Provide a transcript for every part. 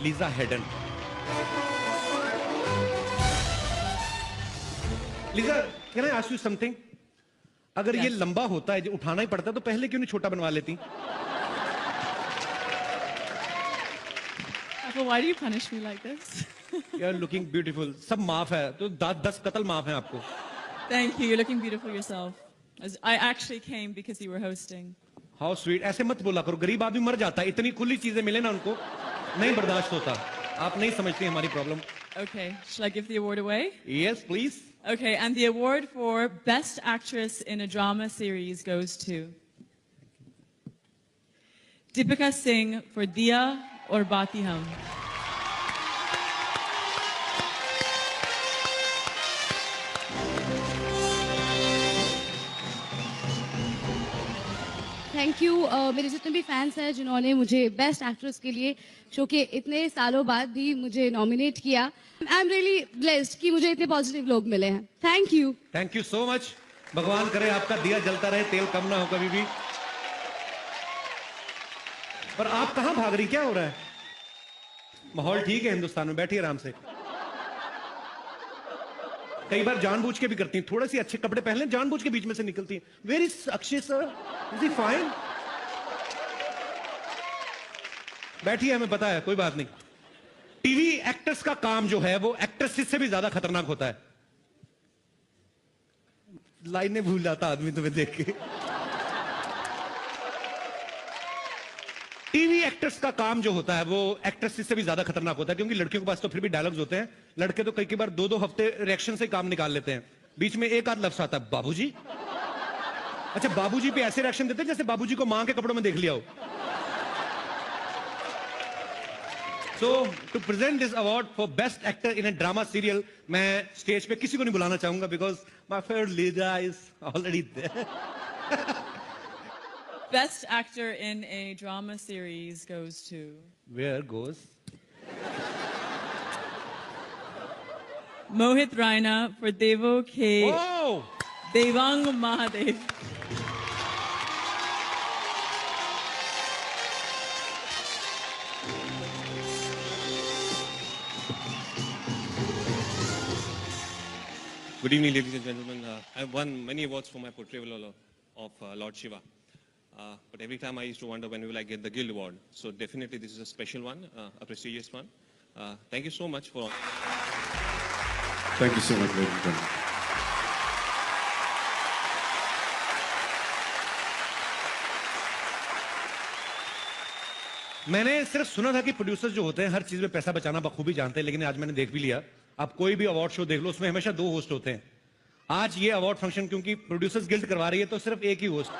Lisa Hayden. Lisa, can I ask you something? अगर ये लंबा होता है, जो उठाना ही पड़ता है, तो पहले क्यों नहीं छोटा बनवा लेती? Well, why do you punish me like this? You're looking beautiful. सब माफ है, तो 10 कत्ल माफ है आपको। Thank you. You're looking beautiful yourself. I actually came because you were hosting. How sweet. ऐसे मत बोला करो, गरीब आदमी मर जाता है, इतनी खुली चीजें मिले ना उनको, नहीं बर्दाश्त होता। आप नहीं समझती हमारी problem. Okay, shall I give the award away? Yes, please. Okay, and the award for Best Actress in a Drama Series goes to Deepika Singh for Diya or Bati Hum. Thank you. मेरे जितने भी fans हैं जिन्होंने मुझे best actress के लिए show के इतने सालों बाद भी मुझे नॉमिनेट किया, आई एम रियली ब्लेस्ड कि मुझे इतने पॉजिटिव लोग मिले हैं। Thank you. Thank you so much. भगवान करे आपका दिया जलता रहे, तेल कम ना हो कभी भी। पर आप कहां भाग रही, क्या हो रहा है? माहौल ठीक है हिंदुस्तान में, बैठिए आराम से। कई बार जानबूझ के भी करती हैं, थोड़े से अच्छे कपड़े पहन लें, जानबूझ के बीच में से निकलती हैं। Where is Akshay sir? Is he fine? बैठिए, हमें पता है, कोई बात नहीं। टीवी एक्टर्स का काम जो है वो एक्ट्रेसेस से भी ज्यादा खतरनाक होता है। लाइनें भूल जाता आदमी तुम्हें देख के। टीवी एक्टर्स का काम जो होता है वो एक्ट्रेसेस से भी ज्यादा खतरनाक होता है, क्योंकि लड़कियों के पास तो फिर भी डायलॉग्स होते हैं, लड़के तो कई बार 2-2 हफ्ते रिएक्शन से काम निकाल लेते हैं। बीच में एक आध लफ्ज आता है, बाबूजी। अच्छा, बाबूजी पे ऐसे रिएक्शन देते हैं जैसे बाबूजी को मां के कपड़ों में देख लिया हो। So to present this award for best actor in a drama serial, मैं स्टेज पे किसी को नहीं बुलाना चाहूंगा, because my favourite Lisa is already there. Best actor in a drama series goes to Where goes? Mohit Raina for Devo K. Oh! Devang Mahadev. Good evening, ladies and gentlemen. I have won many awards for my portrayal of Lord Shiva. But every time I used to wonder when will I get the Guild Award. So definitely this is a special one, a prestigious one. Thank you so much for... Thank you so much, ladies and gentlemen. मैंने सिर्फ सुना था कि producers जो होते हैं हर चीज में पैसा बचाना बखूबी जानते हैं, लेकिन आज मैंने देख भी लिया। आप कोई भी अवार्ड शो देख लो, उसमें हमेशा 2 होस्ट होते हैं। आज ये अवार्ड फंक्शन क्योंकि प्रोड्यूसर्स गिल्ड करवा रही है, तो सिर्फ एक ही होस्ट।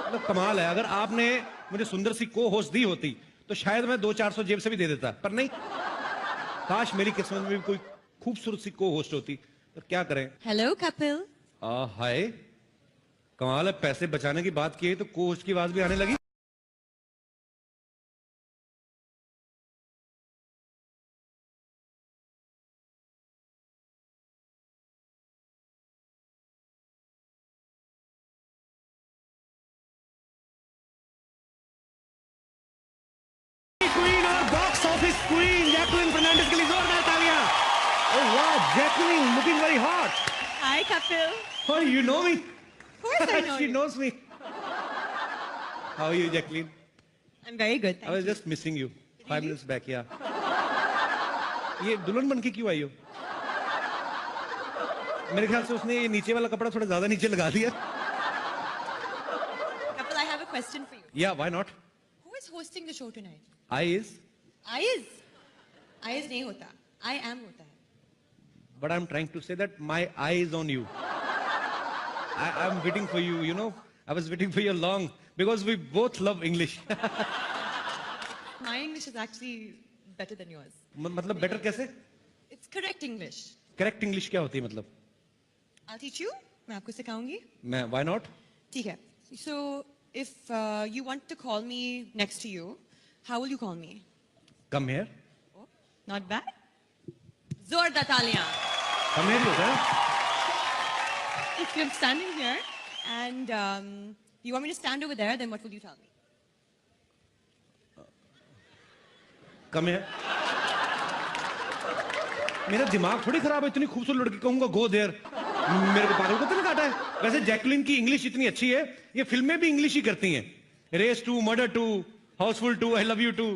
मतलब कमाल है। अगर आपने मुझे सुंदर सी को होस्ट दी होती तो शायद मैं 200-400 जेब से भी दे देता, पर नहीं। काश मेरी किस्मत में भी कोई खूबसूरत सी को होस्ट होती, तो क्या करें। हेलो कपिल। हाय, कमाल है। पैसे बचाने की बात की तो को होस्ट की आवाज भी आने लगी। क्वीन और box office queen Jacqueline Fernandez के लिए जोरदार तालियां। ओह वाह, Jacqueline looking very hot. Hi Kapil. Oh, you know me? Of course I know She you. knows me. How are you, Jacqueline? I'm very good. I was just missing you 5 minutes back. Yeah. ये दुल्हन बन के क्यों आई हो? मेरे ख्याल से उसने ये नीचे वाला कपड़ा थोड़ा ज्यादा नीचे लगा दिया। Kapil, I have a question for you. Yeah, why not? Who is hosting the show tonight? I is, I is नहीं होता. I am होता है. but I'm trying to say that my eye is on you. I'm waiting for you. You know, I was waiting for you long because we both love English. My English is actually better than yours. मतलब better कैसे? It's correct English. Correct English क्या होती है मतलब? I'll teach you. मैं आपको सिखाऊंगी. मैं why not? ठीक है. So if you want to call me next to you, how will you call me? Come here. Oh, not bad. जोरदार तालियां. Come here होता है? If you're standing here and you want me to stand over there, then what will you tell me? कम है। मेरा दिमाग थोड़ी खराब है, इतनी खूबसूरत लड़की कहूंगा गो देयर, मेरे को पागल को तो नहीं काटा है। वैसे जैकलिन की इंग्लिश इतनी अच्छी है, ये फिल्में भी इंग्लिश ही करती हैं। Race 2, murder 2, housefull 2, I love you 2।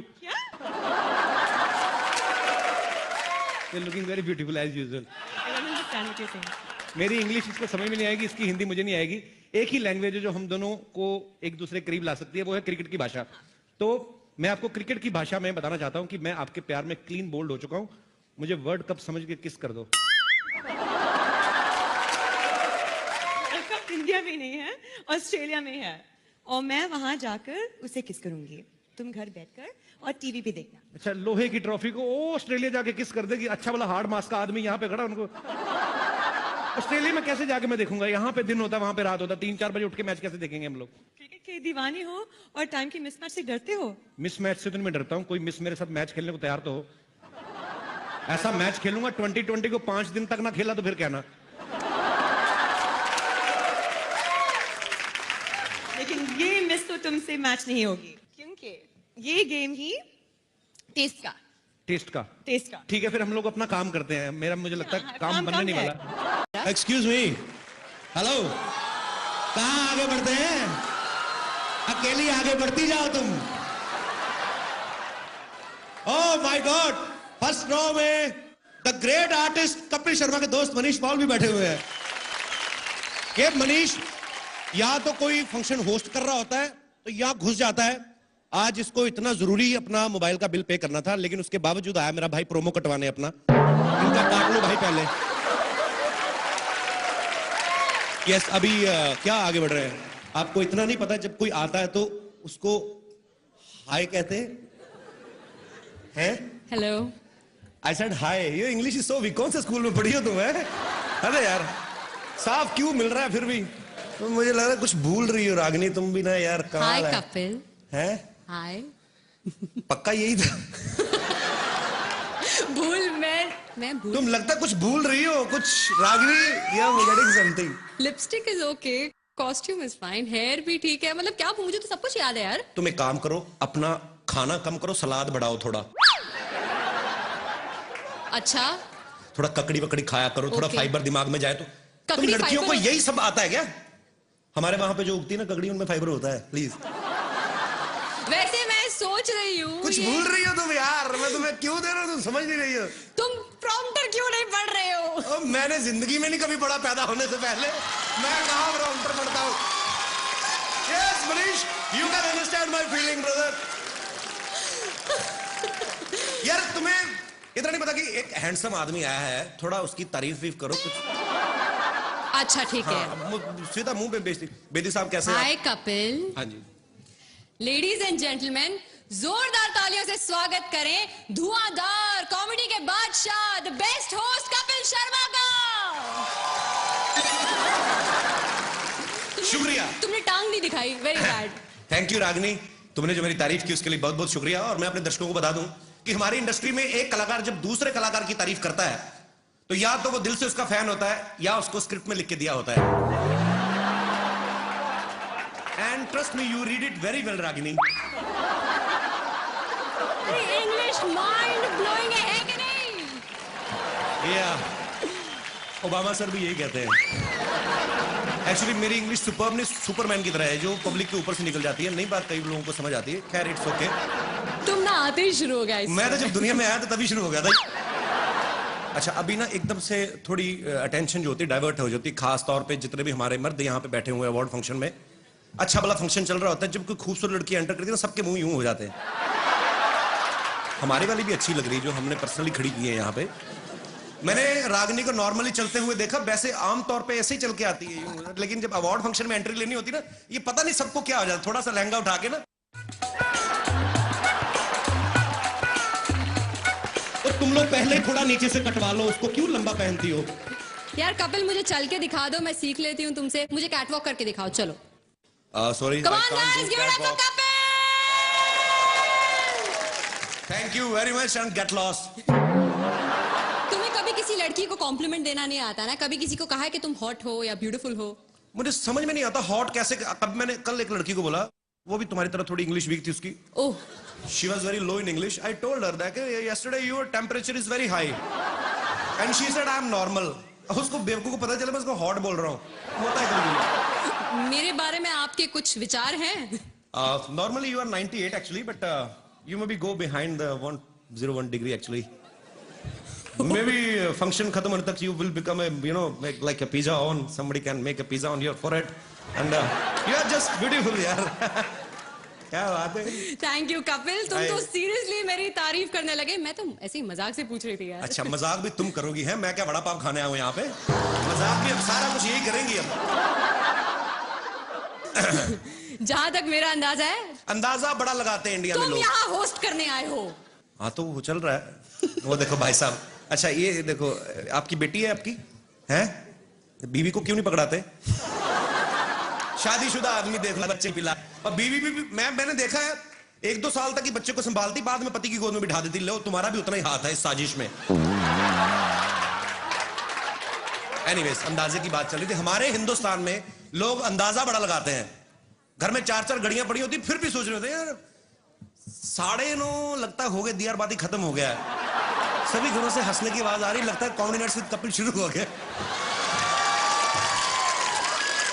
Looking very beautiful as usual. I don't understand what you're saying. मेरी इंग्लिश इसको समझ में नहीं आएगी, इसकी हिंदी मुझे नहीं आएगी। एक ही लैंग्वेज है जो हम दोनों को एक दूसरे के करीब ला सकती है, वो है क्रिकेट की भाषा। तो मैं आपको क्रिकेट की भाषा में बताना चाहता हूं कि मैं आपके प्यार में क्लीन बोल्ड हो चुका हूं। मुझे वर्ल्ड कप समझ के किस कर दो। वर्ल्ड कप इंडिया में नहीं है, ऑस्ट्रेलिया में है, और मैं वहां जाकर उसे किस करूंगी। तुम घर बैठकर और टीवी पे देखना। अच्छा, लोहे की ट्रॉफी को ओ ऑस्ट्रेलिया जाके किस कर देगी? अच्छा वाला हार्ड मास का आदमी यहाँ पे खड़ा, उनको ऑस्ट्रेलिया में कैसे जाके मैं देखूंगा? यहाँ पे दिन होता, वहां पे रात होता, 3-4 बजे उठ के मैच कैसे देखेंगे हम लोग? क्रिकेट के दीवाने हो और टाइम की मिसमैच से डरते हो। मिस मैच से तो मैं डरता हूँ, कोई मिस मेरे साथ मैच खेलने को तैयार तो हो। ऐसा मैच खेलूंगा 2020 को 5 दिन तक ना खेला तो फिर कहना। लेकिन ये मिस तो तुमसे मैच नहीं होगी, क्योंकि ये गेम ही टेस्ट का। ठीक है, फिर हम लोग अपना काम करते हैं। मेरा मुझे लगता है काम बनने नहीं वाला। एक्सक्यूज मी, हेलो, कहाँ आगे बढ़ते हैं? अकेली आगे बढ़ती जाओ तुम। Oh my God, first row में the great artist Kapil Sharma के दोस्त मनीष पॉल भी बैठे हुए हैं। ये मनीष या तो कोई फंक्शन होस्ट कर रहा होता है तो यहाँ घुस जाता है। आज इसको इतना जरूरी अपना मोबाइल का बिल पे करना था, लेकिन उसके बावजूद आया मेरा भाई प्रोमो कटवाने अपना। इनका काट लो भाई पहले। यस, अभी क्या आगे बढ़ रहे हैं? आपको इतना नहीं पता, जब कोई आता है तो उसको हाय कहते हैं? हेलो, आई सेड हाय। ये इंग्लिश इज सो वीक। कौन से स्कूल में पढ़ी हो तुम? अरे यार, साफ क्यों मिल रहा है फिर भी? तो मुझे लग रहा है कुछ भूल रही हो रागिनी तुम भी ना यार। हाय कपिल। है हाय। पक्का यही था? भूल मैं भूल। तुम लगता कुछ भूल रही हो कुछ रागिनी, या forgetting something. Lipstick is okay, costume is fine, hair भी ठीक है, मतलब क्या मुझे तो सब कुछ याद है यार। तुम एक काम करो, अपना खाना कम करो, सलाद बढ़ाओ थोड़ा। अच्छा, थोड़ा ककड़ी वकड़ी खाया करो, थोड़ा फाइबर दिमाग में जाए तो। तुम लड़कियों को यही सब आता है क्या? हमारे वहां पे जो उगती है ना ककड़ी, उनमें फाइबर होता है। प्लीज। वैसे मैं सोच रही हूँ कुछ भूल रही हो तुम यार। मैं तुम्हें क्यों दे रहा हूँ, तुम समझ नहीं रही हो। तुम प्रॉम्प्टर क्यों नहीं पढ़ रहे हो? मैंने जिंदगी में नहीं कभी पढ़ा, पैदा होने से पहले। मैं कहाँ प्रॉम्प्टर पढ़ता हूँ? Yes Manish, you can understand my feeling brother. यार तुम्हें इतना नहीं पता कि एक हैंडसम आदमी आया है, थोड़ा उसकी तारीफ वीफ करो कुछ। अच्छा ठीक है। सीधा मुंह पे बेइज्जती। बेदी साहब कैसे? हाय कपिल। हाँ जी। लेडीज एंड जेंटलमैन, जोरदार तालियों से स्वागत करें धुआंधार कॉमेडी के बादशाह, the best host Kapil Sharma का। शुक्रिया। तुमने टांग नहीं दिखाई, very bad. Thank you Ragini, तुमने जो मेरी तारीफ की उसके लिए बहुत बहुत शुक्रिया। और मैं अपने दर्शकों को बता दूं कि हमारी इंडस्ट्री में एक कलाकार जब दूसरे कलाकार की तारीफ करता है तो या तो वो दिल से उसका फैन होता है या उसको स्क्रिप्ट में लिख के दिया होता है। And trust me, you read it very well Ragini. English mind blowing है कि नहीं? ओबामा सर भी यही कहते हैं। एक्चुअली मेरी इंग्लिश सुपर्ब नहीं, सुपरमैन की तरह है जो पब्लिक के ऊपर से निकल जाती है। नई बात कई लोगों को समझ आती है। खैर इट्स ओके। तुम ना आते ही शुरू हो गया। मैं तो जब दुनिया में आया तो तभी शुरू हो गया था। अच्छा, अभी ना एकदम से थोड़ी अटेंशन जो होती है डाइवर्ट हो जाती है, खास तौर पे जितने भी हमारे मर्द यहाँ पे बैठे हुए अवार्ड फंक्शन में। अच्छा भला फंक्शन चल रहा होता है, जब कोई खूबसूरत लड़की एंटर करती है ना सबके मुंह यूं हो जाते हैं। हमारी वाली भी अच्छी लग रही जो हमने पर्सनली खड़ी की है यहाँ पे। मैंने रागिनी को नॉर्मली चलते हुए देखा, वैसे आमतौर पे ऐसे ही चल के आती है यूं, लेकिन जब अवार्ड फंक्शन में एंट्री लेनी होती ना, ये पता नहीं सबको क्या हो जाता, थोड़ा सा लहंगा उठा के ना तो तुम लोग पहले थोड़ा नीचे से कटवा लो उसको, क्यों लंबा पहनती हो? यार कपिल, मुझे चल के दिखा दो, मैं सीख लेती हूँ तुमसे। मुझे कैटवॉक करके दिखाओ, चलो। Sorry, Come on guys, give it up for Kapil! Thank you very much and get lost. तुम्हें कभी किसी लड़की को कॉम्प्लीमेंट देना नहीं आता ना? कभी किसी को कहा है कि तुम हॉट हो या ब्यूटीफुल हो? मुझे समझ में नहीं आता हॉट कैसे। कब मैंने कल एक लड़की को बोला वो भी तुम्हारी तरह थोड़ी इंग्लिश वीक थी उसकी. ओह, She was very low in English. I told her that yesterday your temperature is very high, and she said I'm normal. उसको बेवकूफ को पता चला मैं उसको हॉट बोल रहा हूँ. होता है कभी. मेरे बारे में आपके कुछ विचार हैं? Normally you are 98 actually, but you maybe go behind the 101 degree actually. Maybe function खत्म होने तक you will become a like a pizza on. Somebody can make a pizza on your forehead, and you are just beautiful यार. क्या बात है. Thank you Kapil, तुम तो seriously मेरी तारीफ करने लगे. मैं तो ऐसे ही मजाक से पूछ रही थी यार. अच्छा, मजाक भी तुम करोगी हैं? मैं क्या वड़ा पाव खाने आया हूँ यहाँ पे? मजाक भी अब सारा कुछ यही करेंगी अब. जहाँ तक मेरा अंदाजा है, अंदाजा बड़ा लगाते हैं इंडिया में तुम लोग. यहाँ होस्ट करने आए हो. हाँ तो वो चल रहा है. वो देखो भाई साहब. अच्छा ये देखो, आपकी बेटी है आपकी है? बीवी को क्यों नहीं पकड़ाते? शादीशुदा आदमी देख ला, बच्चे पिला. और बीवी भी मैंने देखा है 1-2 साल तक ही बच्चे को संभालती, बाद में पति की गोद में बिठा देती. लो तुम्हारा भी उतना ही हाथ है इस साजिश में. एनीवेज, अंदाजे की बात चल रही थी. हमारे हिंदुस्तान में लोग अंदाजा बड़ा लगाते हैं. घर में 4-4 घड़ियां पड़ी होती, फिर भी सोच रहे होते यार 9:30 लगता हो गए, दियार बाती खत्म हो गया है. सभी घरों से हंसने की आवाज आ रही, लगता है कॉमेडी नाइट विद कपिल शुरू हो गया.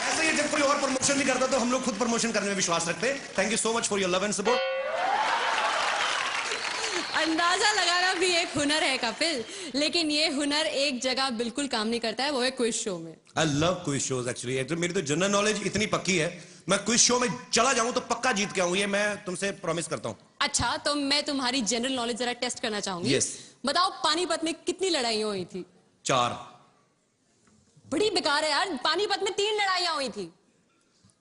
ऐसे ही जब कोई और प्रमोशन नहीं करता तो हम लोग खुद प्रमोशन करने में विश्वास रखते हैं. Thank you so much for your love and support. अंदाजा लगाना भी एक हुनर है कपिल, लेकिन ये हुनर एक जगह बिल्कुल काम नहीं करता है, वो है क्विज शो में. I love quiz shows actually. मेरी तो जनरल नॉलेज इतनी पक्की है, मैं क्विज शो में चला जाऊं तो पक्का जीत के आऊं, ये मैं तुमसे प्रॉमिस करता हूं. अच्छा, तो मैं तुम्हारी जनरल नॉलेज जरा टेस्ट करना चाहूंगी. Yes. बताओ, पानीपत में कितनी लड़ाइयां हुई थी? 4. बड़ी बेकार है यार, पानीपत में 3 लड़ाइयां हुई थी.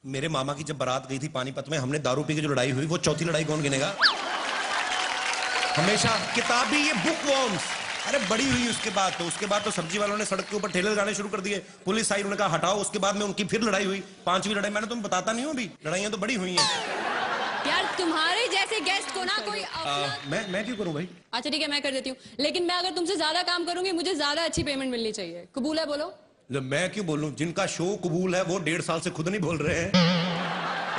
मेरे मामा की जब बारात गई थी पानीपत में, हमने दारू पी के जो लड़ाई हुई, वो चौथी लड़ाई कौन गिनेगा? हमेशा किताबी ये बुक वॉर्म्स. अरे बड़ी हुई उसके बाद तो सब्जी वालों ने सड़क के ऊपर ठेले लगाने शुरू कर दिए. पुलिस आई, उन्होंने कहा हटाओ. उसके बाद में उनकी फिर लड़ाई हुई, 5वीं लड़ाई. मैंने तुम्हें बताता नहीं हूं अभी, लड़ाइयां तो बड़ी हुई हैं यार. तुम्हारे जैसे गेस्ट को ना कोई मैं क्यों करूं भाई? अच्छा ठीक है, मैं कर देती हूँ, लेकिन मैं अगर तुमसे ज्यादा काम करूंगी, मुझे ज्यादा अच्छी पेमेंट मिलनी चाहिए. कबूल है? बोलो. मैं क्यों बोलूं? जिनका शो कबूल है वो 1.5 साल से खुद नहीं बोल रहे हैं.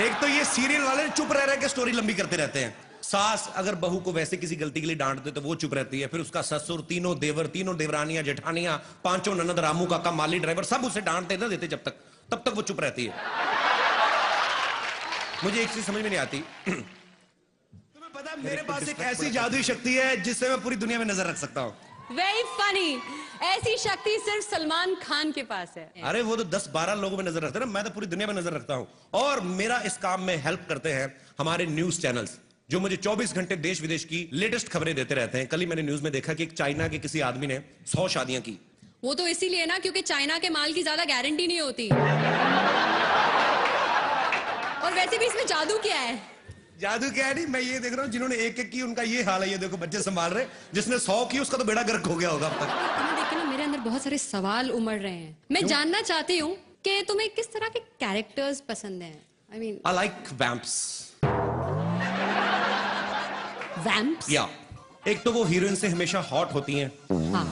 एक तो ये सीरियल वाले चुप रह के स्टोरी लंबी करते रहते हैं. सास अगर बहू को वैसे किसी गलती के लिए डांट दे तो वो चुप रहती है. फिर उसका ससुर, तीनों देवर, तीनों देवरानियां, जेठानियां, 5 ननद, रामू काका, माली ड्राइवर, सब उसे डांटते ना देते तब तक वो चुप रहती है. मुझे एक चीज समझ में नहीं आती. तुम्हें पता है मेरे पास एक ऐसी जादुई शक्ति है जिससे मैं पूरी दुनिया में नजर रख सकता हूँ. Very funny. ऐसी शक्ति सिर्फ सलमान खान के पास है. अरे वो तो 10-12 लोगों में नजर रखते हैं ना, मैं तो पूरी दुनिया में नजर रखता हूँ. और मेरा इस काम में हेल्प करते हैं हमारे न्यूज चैनल्स, जो मुझे 24 घंटे देश विदेश की लेटेस्ट खबरें देते रहते हैं. कल ही मैंने न्यूज में देखा कि एक चाइना के किसी आदमी ने 100 शादियां की. वो तो इसीलिए ना क्योंकि चाइना के माल की ज्यादा गारंटी नहीं होती. और वैसे भी इसमें जादू क्या है? जादू क्या है? नहीं, मैं ये देख रहा हूँ जिन्होंने एक की उनका ये हाल है. ये देखो बच्चे संभाल रहे. जिसने 100 की उसका तो बेड़ा गर्क हो गया होगा अब तक. तुम्हें देख के ना मेरे अंदर बहुत सारे सवाल उमड़ रहे हैं. मैं जानना चाहती हूँ कि तुम्हें किस तरह के कैरेक्टर्स पसंद हैं. I mean I like vamps. Vamps? या एक तो वो हीरोइन से हमेशा हॉट होती हैं. हाँ.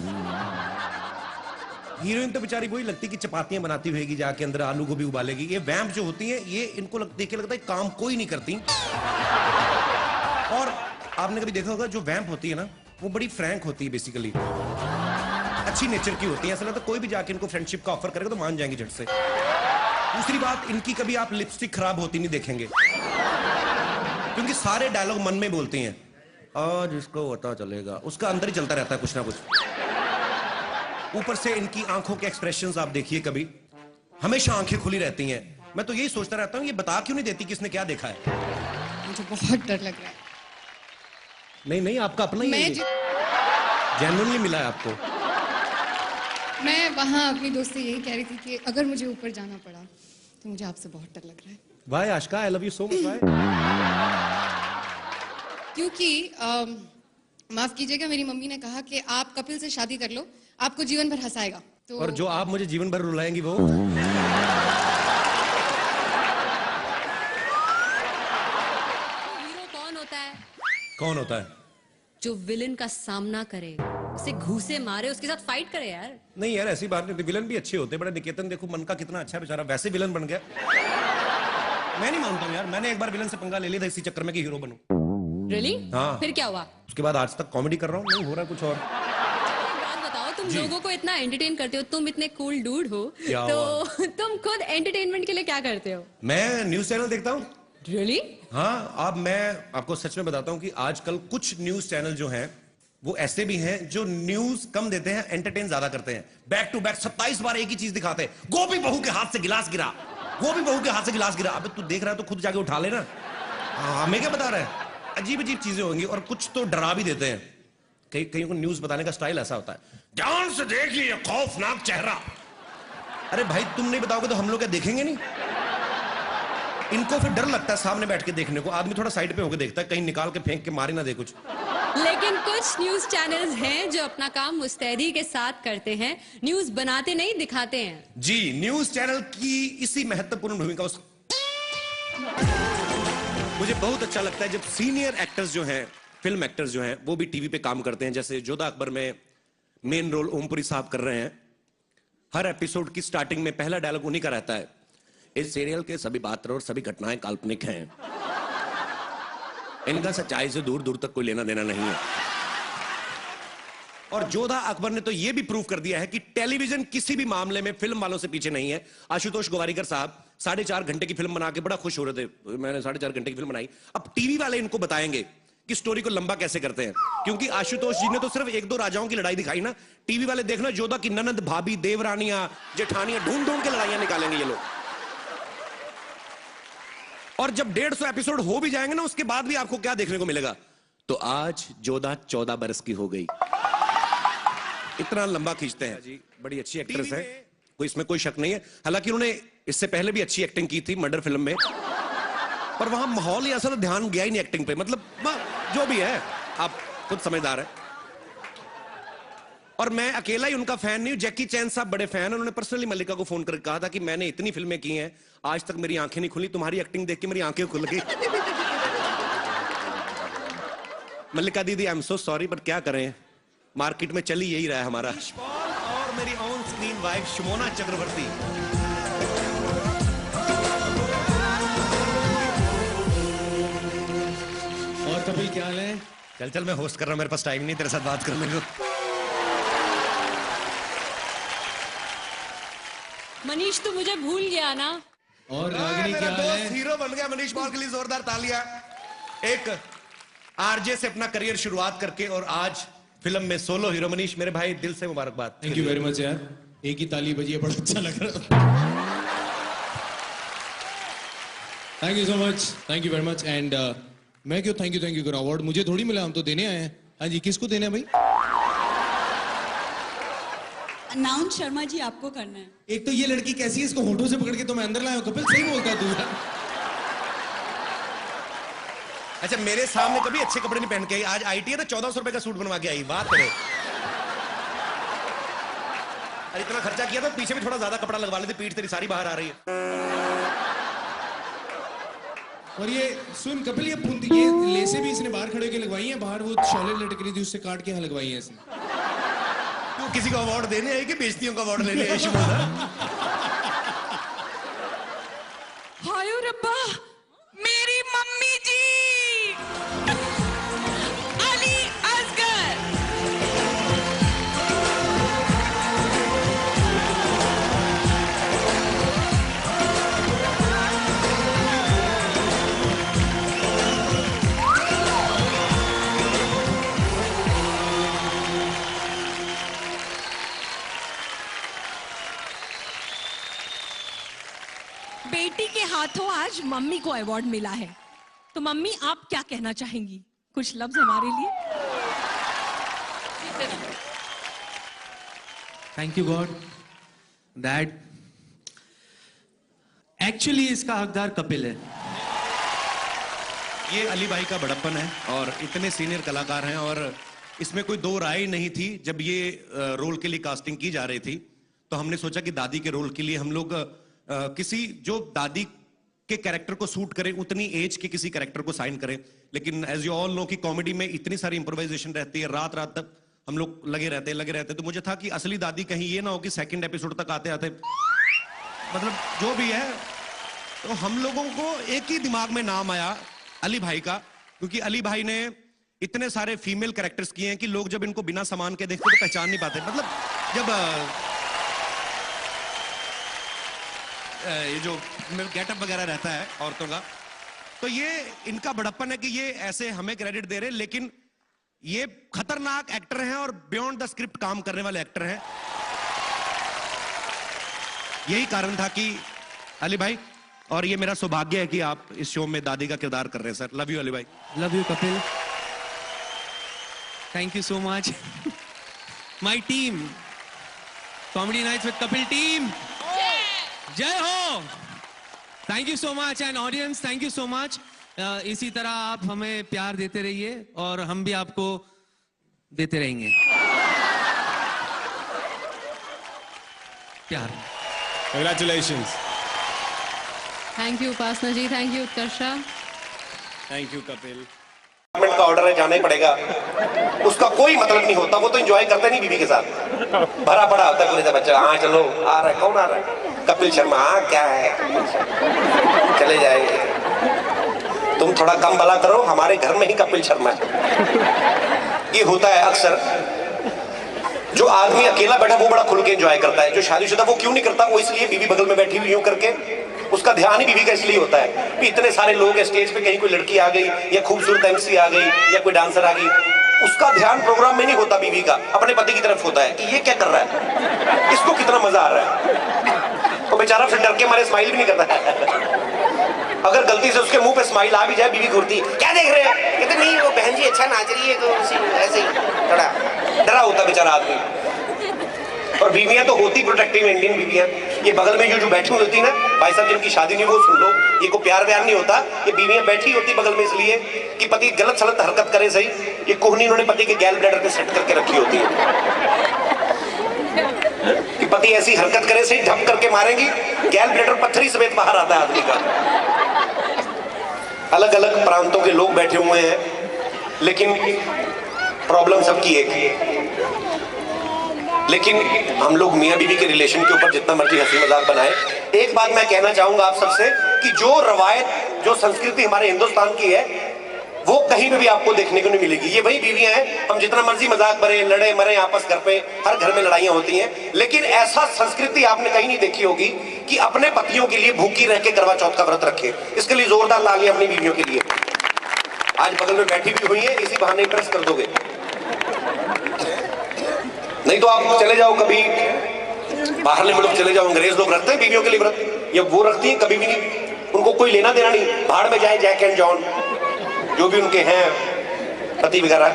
हीरोइन तो बेचारी वही लगती कि चपातियां बनाती होगी, जाके अंदर आलू गोभी उबालेगी. ये वैम्प जो होती हैं, ये इनको देख के लगता है काम कोई नहीं करती. और आपने कभी देखा होगा जो वैम्प होती है ना, वो बड़ी फ्रैंक होती है, बेसिकली अच्छी नेचर की होती है. ऐसा लगता है कोई भी जाके इनको फ्रेंडशिप का ऑफर करेगा तो मान जाएंगी झट से. दूसरी बात, इनकी कभी आप लिपस्टिक खराब होती नहीं देखेंगे, क्योंकि सारे डायलॉग मन में बोलती हैं. आज इसको पता चलेगा, उसका अंदर ही चलता रहता है कुछ ना कुछ. ऊपर से इनकी आंखों के एक्सप्रेशंस आप देखिए, कभी हमेशा आंखें खुली रहती हैं. मैं तो यही सोचता रहता हूं ये बता क्यों नहीं देती किसने क्या देखा है. मुझे बहुत डर लग रहा है. नहीं आपका अपना ही जेन्युइनली मिला है आपको. मैं वहां अपनी दोस्त से यही कह रही थी कि अगर मुझे ऊपर जाना पड़ा तो मुझे आपसे बहुत डर लग रहा है. Why Ashika, I love you so much. Why? क्योंकि माफ कीजिएगा, मेरी मम्मी ने कहा कि आप कपिल से शादी कर लो, आपको जीवन भर हंसाएगा. तो और जो आप मुझे जीवन भर रुलाएंगी वो हीरो कौन होता है? कौन होता है? जो विलन का सामना करे, उसे घूसे मारे, उसके साथ फाइट करे यार. नहीं यार, ऐसी बात नहीं होती. विलन भी अच्छे होते हैं. बड़ा निकेतन देखो, मन का कितना अच्छा बेचारा, वैसे विलन बन गया. मैं नहीं मानता हूँ यार, मैंने एक बार विलन से पंगा ले लिया था इसी चक्कर में कि हीरो बनूं। रियली? हाँ। फिर क्या हुआ? उसके बाद आज तक कॉमेडी कर रहा हूँ, नहीं हो रहा कुछ और। बात बताओ, तुम लोगों को इतना एंटरटेन करते हो, तुम इतने कूल डूड हो, तो तुम खुद एंटरटेनमेंट के लिए क्या करते हो? मैं न्यूज चैनल देखता हूँ। रियली? हाँ, अब मैं आपको सच में बताता हूँ कि आजकल कुछ न्यूज चैनल जो हैं वो ऐसे भी हैं जो न्यूज कम देते हैं, एंटरटेन ज्यादा करते हैं। बैक टू बैक 27 बार एक ही चीज दिखाते हैं। गोभी बहू के हाथ से गिलास गिरा, गोभी बहू के हाथ से गिलास गिरा। अबे तू देख रहा है तो खुद जाके उठा लेना। हमें क्या बता रहा है? अजीब अजीब चीजें होंगी और कुछ तो डरा भी देते हैं। कहीं को न्यूज बताने का स्टाइल ऐसा होता है, ध्यान से देख लिए खौफनाक चेहरा। अरे भाई तुम नहीं बताओगे तो हम लोग क्या देखेंगे नहीं? इनको फिर डर लगता है सामने बैठ के देखने को। आदमी थोड़ा साइड पे होकर देखता है, कहीं निकाल के फेंक के मारे ना दे कुछ। लेकिन कुछ न्यूज चैनल्स हैं जो अपना काम मुस्तैदी के साथ करते हैं, न्यूज बनाते नहीं दिखाते हैं। जी, न्यूज चैनल की इसी महत्वपूर्ण भूमिका मुझे बहुत अच्छा लगता है जब सीनियर एक्टर्स जो हैं, फिल्म एक्टर्स जो हैं, वो भी टीवी पे काम करते हैं। जैसे जोधा अकबर में मेन रोल ओमपुरी साहब कर रहे हैं। हर एपिसोड की स्टार्टिंग में पहला डायलॉग उन्हीं का रहता है, इस सीरियल के सभी पात्र और सभी घटनाएं काल्पनिक हैं, इनका सच्चाई से दूर दूर तक कोई लेना देना नहीं है। और जोधा अकबर ने तो यह भी प्रूव कर दिया है कि टेलीविजन किसी भी मामले में फिल्म वालों से पीछे नहीं है। आशुतोष गोवारिकर साहब 4.5 घंटे की फिल्म बना के बड़ा खुश हो रहे थे, मैंने 4.5 घंटे की फिल्म बनाई। अब टीवी वाले इनको बताएंगे कि स्टोरी को लंबा कैसे करते हैं, क्योंकि आशुतोष जी ने तो सिर्फ 1-2 राजाओं की लड़ाई दिखाई ना। टीवी वाले देखना, जोधा की ननद, भाभी, देवरानियां, जेठानियां, ढूंढ ढूंढ के लड़ाइयां निकालेंगे ये लोग। और जब 150 एपिसोड हो भी जाएंगे ना, उसके बाद भी आपको क्या देखने को मिलेगा? तो आज जोधा 14 बरस की हो गई। इतना लंबा खींचते हैं जी। बड़ी अच्छी एक्ट्रेस है, कोई इसमें कोई शक नहीं है। हालांकि उन्होंने इससे पहले भी अच्छी एक्टिंग की थी मर्डर फिल्म में, पर वहां माहौल ही ऐसा था, ध्यान गया ही नहीं एक्टिंग पे। मतलब जो भी है, आप खुद समझदार है। और मैं अकेला ही उनका फैन नहीं हूं, जैकी चैन साहब बड़े फैन हैं। उन्होंने पर्सनली मल्लिका को फोन करके कहा था कि मैंने इतनी फिल्में की हैं, आज तक मेरी आंखें नहीं खुली, तुम्हारी एक्टिंग देख के मेरी आंखें खुल गई। मल्लिका दीदी, I am so sorry, but क्या करें, मार्केट में चली यही रहा है हमारा। और मेरी ऑन स्क्रीन वाइफ शुमोना चक्रवर्ती। और कपिल क्या हाल है? चल चल, मैं होस्ट कर रहा हूं, मेरे पास टाइम नहीं तेरे साथ बात करने को। मनीष, तू मुझे भूल गया ना? और रागिनी क्या हाल है? हीरो बन गया मनीष पॉल के लिए जोरदार तालियां। एक आरजे से अपना करियर शुरुआत करके और आज फिल्म में सोलो हीरो। मनीष मेरे भाई, दिल से मुबारकबाद। थैंक यू वेरी मच यार, एक ही ताली बजी है, बड़ा अच्छा लग रहा। Thank you so much, thank you very much. And मैं क्यों थैंक यू करूं? अवार्ड मुझे थोड़ी मिला, हम तो देने आए हैं। हाँ जी, किसको देना है भाई? अनाउंस शर्मा जी आपको करना है। एक तो ये लड़की कैसी है, इसको होठों से पकड़ के तो मैं अंदर लाया हूं। कपिल सही बोलता है तू यार। अच्छा, मेरे सामने कभी अच्छे कपड़े नहीं पहन के आई, आज आईटी है तो 1400 रुपए का सूट बनवा के आई। बात करे, अरे इतना खर्चा किया तो पीछे भी थोड़ा ज्यादा कपड़ा लगवा लेते, पीठ तेरी सारी बाहर आ रही है। और ये सुन कपिल, ये लेसे भी इसने बाहर खड़े होकर लगवाई हैं, बाहर वो शॉलेट लटक रही थी उससे काट के यहाँ लगवाई है इसने। तू किसी को अवार्ड देने आई कि बेइज्जतियों का अवार्ड लेने आई शुमोना? हायो रब्बा, मेरी मम्मी जी अली असगर। बेटी के हाथों आज मम्मी को अवार्ड मिला है, तो मम्मी आप क्या कहना चाहेंगी? कुछ लफ्ज हमारे लिए। Thank you God that actually इसका हकदार कपिल है। ये अली भाई का बड़प्पन है और इतने सीनियर कलाकार हैं, और इसमें कोई दो राय नहीं थी। जब ये रोल के लिए कास्टिंग की जा रही थी तो हमने सोचा कि दादी के रोल के लिए हम लोग किसी जो दादी के कैरेक्टर को सूट करे, उतनी एज के किसी कैरेक्टर को साइन करें। लेकिन एज यू ऑल नो कि कॉमेडी में इतनी सारी इंप्रोवाइजेशन रहती है, रात रात तक हम लोग लगे रहते। तो मुझे था कि असली दादी कहीं ये ना हो कि सेकंड एपिसोड तक आते आते, मतलब जो भी है तो हम लोगों को एक ही दिमाग में नाम आया, अली भाई का, क्योंकि अली भाई ने इतने सारे फीमेल कैरेक्टर्स किए हैं कि लोग जब इनको बिना सामान के देखते तो पहचान नहीं पाते। मतलब जब ये जो गेटअप वगैरह रहता है औरतों का, तो ये इनका बड़प्पन है कि ये ऐसे हमें क्रेडिट दे रहे हैं, लेकिन ये खतरनाक एक्टर हैं और बियॉन्ड द स्क्रिप्ट काम करने वाले एक्टर हैं। यही कारण था कि अली भाई, और ये मेरा सौभाग्य है कि आप इस शो में दादी का किरदार कर रहे हैं सर। लव यू अली भाई। Love you Kapil, thank you so much. My team, comedy nights with Kapil team, जय हो। Thank you so much and audience, thank you so much. इसी तरह आप हमें प्यार देते रहिए और हम भी आपको देते रहेंगे प्यार। Congratulations. Thank you Upasana ji, thank you Utkarsha. Thank you, Kapil. Government का ऑर्डर है, जाना ही पड़ेगा। उसका कोई मतलब नहीं होता, वो तो एंजॉय करते नहीं बीवी के साथ। भरा पड़ा होता है पूरे से बच्चा, हाँ चलो आ रहा है, कौन आ रहा है? कपिल शर्मा। हाँ क्या है, चले जाएंगे। तुम थोड़ा कम भला करो, हमारे घर में ही कपिल शर्मा है। ये होता है अक्सर। जो आदमी अकेला बैठा वो बड़ा खुल के एंजॉय करता है, जो शादीशुदा वो क्यों नहीं करता? वो इसलिए बीवी बगल में बैठी हुई यूं करके, उसका ध्यान ही बीवी का इसलिए होता है कि इतने सारे लोग स्टेज पे, कहीं कोई लड़की आ गई या खूबसूरत एमसी आ गई या कोई डांसर आ गई, उसका ध्यान प्रोग्राम में नहीं होता, बीवी का अपने पति की तरफ होता है कि ये क्या कर रहा है, इसको कितना मजा आ रहा है। तो बेचारा फिर डर के मारे स्माइल भी नहीं करता है। अगर गलती से उसके मुंह पे स्माइल आ भी जाए, बीवी घूरती, क्या देख रहे हैं? कहते नहीं वो बहन जी अच्छा नाच रही है, तो ऐसे ही थोड़ा डरा होता बेचारा आदमी। और बीवियां तो होती प्रोटेक्टिव, इंडियन बीवियां। ये बगल में जो बैठी होती ना, भाई साहब जिनकी शादी नहीं, वो सुन लो, ये को प्यार व्यार नहीं होता, ये बीवियां बैठी होती बगल में इसलिए कि पति गलत सलत हरकत करे सही, ये कोहनी इन्होंने पति के गैल ब्लैडर पे सेट करके रखी होती है कि पति ऐसी हरकत करे सही, ढप करके मारेंगी, गैल ब्लैडर पत्थरी समेत बाहर आता है आदमी का। अलग अलग प्रांतों के लोग बैठे हुए हैं, लेकिन प्रॉब्लम सबकी एक है। लेकिन हम लोग मियां बीवी के रिलेशन के ऊपर जितना मर्जी हंसी मजाक बनाए, एक बात मैं कहना चाहूंगा आप सबसे कि जो रवायत, जो संस्कृति हमारे हिंदुस्तान की है, वो कहीं पे भी आपको देखने को नहीं मिलेगी। ये वही बीवियां हैं, हम जितना मर्जी मजाक करें, लड़े मरे आपस, घर पे हर घर में लड़ाइयां होती हैं, लेकिन ऐसा संस्कृति आपने कहीं नहीं देखी होगी कि अपने पतियों के लिए भूखी रह के करवा चौथ का व्रत रखे। इसके लिए जोरदार तालियां अपनी बीवियों के लिए। आज बगल में बैठी भी हुई है, इसी बहाने इंप्रेस कर दोगे। नहीं तो आप चले जाओ कभी बाहरले मुल्क चले जाओ, अंग्रेज लोग रखते हैं बीवियों के लिए व्रत, या वो रखती हैं, कभी भी नहीं, उनको कोई लेना देना नहीं। भाड़ में जाए जैक एंड जॉन, जो भी उनके हैं पति वगैरह,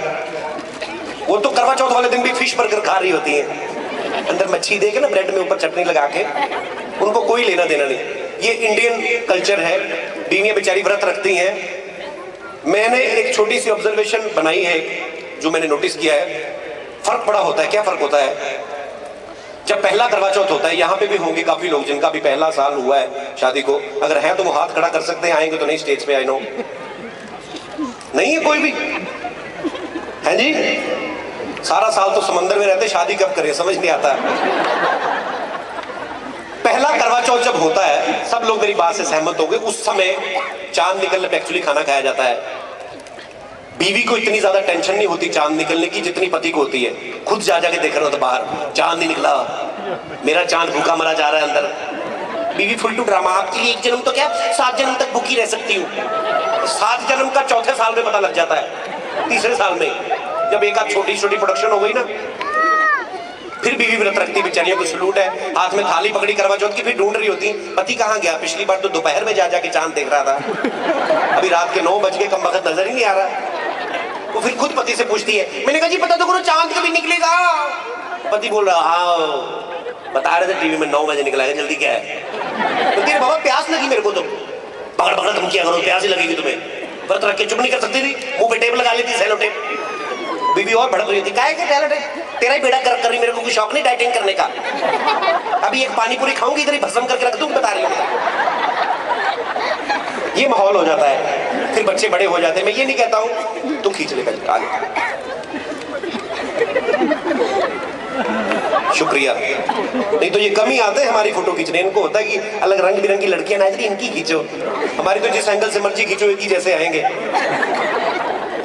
वो तो करवा चौथ वाले दिन भी फिश बर्गर खा रही होती हैं, अंदर मच्छी दे के ना ब्रेड में ऊपर चटनी लगा के, उनको कोई लेना देना नहीं। ये इंडियन कल्चर है, बीवियां बेचारी व्रत रखती हैं। मैंने एक छोटी सी ऑब्जर्वेशन बनाई है जो मैंने नोटिस किया है, फर्क बड़ा होता है। क्या फर्क होता है? जब पहला करवा चौथ होता है, यहाँ पे भी होंगे काफी लोग जिनका भी पहला साल हुआ है शादी को, अगर है तो वो हाथ खड़ा कर सकते हैं, आएंगे तो नहीं स्टेज पे, आई नो। नहीं है कोई भी, है जी? सारा साल तो समंदर में रहते, शादी कब करें समझ नहीं आता। पहला करवा चौथ जब होता है, सब लोग मेरी बात से सहमत होंगे, उस समय चांद निकलने पे एक्चुअली खाना खाया जाता है। बीवी को इतनी ज्यादा टेंशन नहीं होती चांद निकलने की जितनी पति को होती है। खुद जा जाके देख रहा होता बाहर, चांद नहीं निकला, मेरा चांद भूखा मरा जा रहा है अंदर। बीवी फुल टू ड्रामा, आपके लिए एक जन्म तो क्या 7 जन्म तक भूखी रह सकती हूँ। 7 जन्म का चौथे साल में पता लग जाता है, तीसरे साल में जब एक आध छोटी छोटी प्रोडक्शन हो गई ना, फिर बीवी व्रत रखती, बेचारियों को सलूट है। हाथ में थाली पकड़ी करवा चौथ की, फिर ढूंढ रही होती पति कहाँ गया। पिछली बार तो दोपहर में जा जाके चांद देख रहा था, अभी रात के 9 बज गए, कम वक्त नजर ही नहीं आ रहा। वो फिर खुद पति से पूछती है, मैंने कहा जी पता तो करो चांद कभी निकलेगा। पति बोल रहा, हाँ बता रहे थे टीवी में 9 बजे निकला है, जल्दी क्या है? तो तेरे बाबा प्यास लगी मेरे को, तो पकड़ पकड़ तुम क्या करो, प्यास ही लगेगी तुम्हें। व्रत रख के चुप नहीं कर सकती थी, मुंह पे टेप लगा लेती, सेलो टेप। बीवी और भड़क रही थी, काहे के सेलो टेप, तेरा ही बेड़ा कर रही, मेरे को कोई शौक नहीं डाइटिंग करने का। अभी एक पानी पूरी खाऊंगी, इधर ही भस्म करके रख दूं, बता रही हूँ। ये माहौल हो जाता है, फिर बच्चे बड़े हो जाते हैं। मैं ये नहीं कहता हूं तुम खींच लेकर आगे। शुक्रिया। नहीं तो ये कम ही आते हैं हमारी फोटो खींचने, इनको होता है कि अलग रंग बिरंगी लड़कियां ना इनकी खींचो, हमारी तो जिस एंगल से मर्जी खींचो एक ही जैसे आएंगे।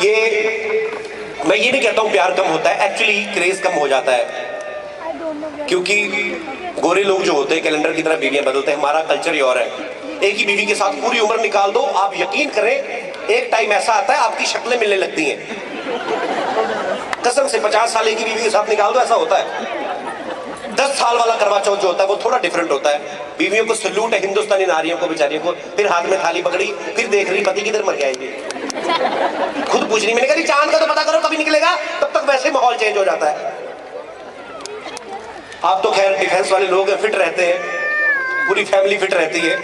ये मैं ये नहीं कहता हूँ प्यार कम होता है, एक्चुअली क्रेज कम हो जाता है, क्योंकि गोरे लोग जो होते हैं कैलेंडर की तरह बीवियां बदलते हैं, हमारा कल्चर ही और है। एक ही बीवी के साथ पूरी उम्र निकाल दो, आप यकीन करें एक टाइम ऐसा आता है आपकी शक्लें मिलने लगती हैं, कसम से। 50 साल की बीवी के साथ निकाल दो, ऐसा होता है। 10 साल वाला करवा चौथ जो होता है वो थोड़ा डिफरेंट होता है। बीवियों को सल्यूट है, हिंदुस्तानी नारियों को, बेचारियों को। फिर हाथ में थाली पकड़ी, फिर देख रही पति किधर मर जाएगी, खुद पूछ रही, मैंने कहा चांद का तो पता करो कभी निकलेगा, तब तक वैसे माहौल चेंज हो जाता है। आप तो खैर डिफेंस वाले लोग हैं, फिट रहते हैं, पूरी फैमिली फिट रहती है।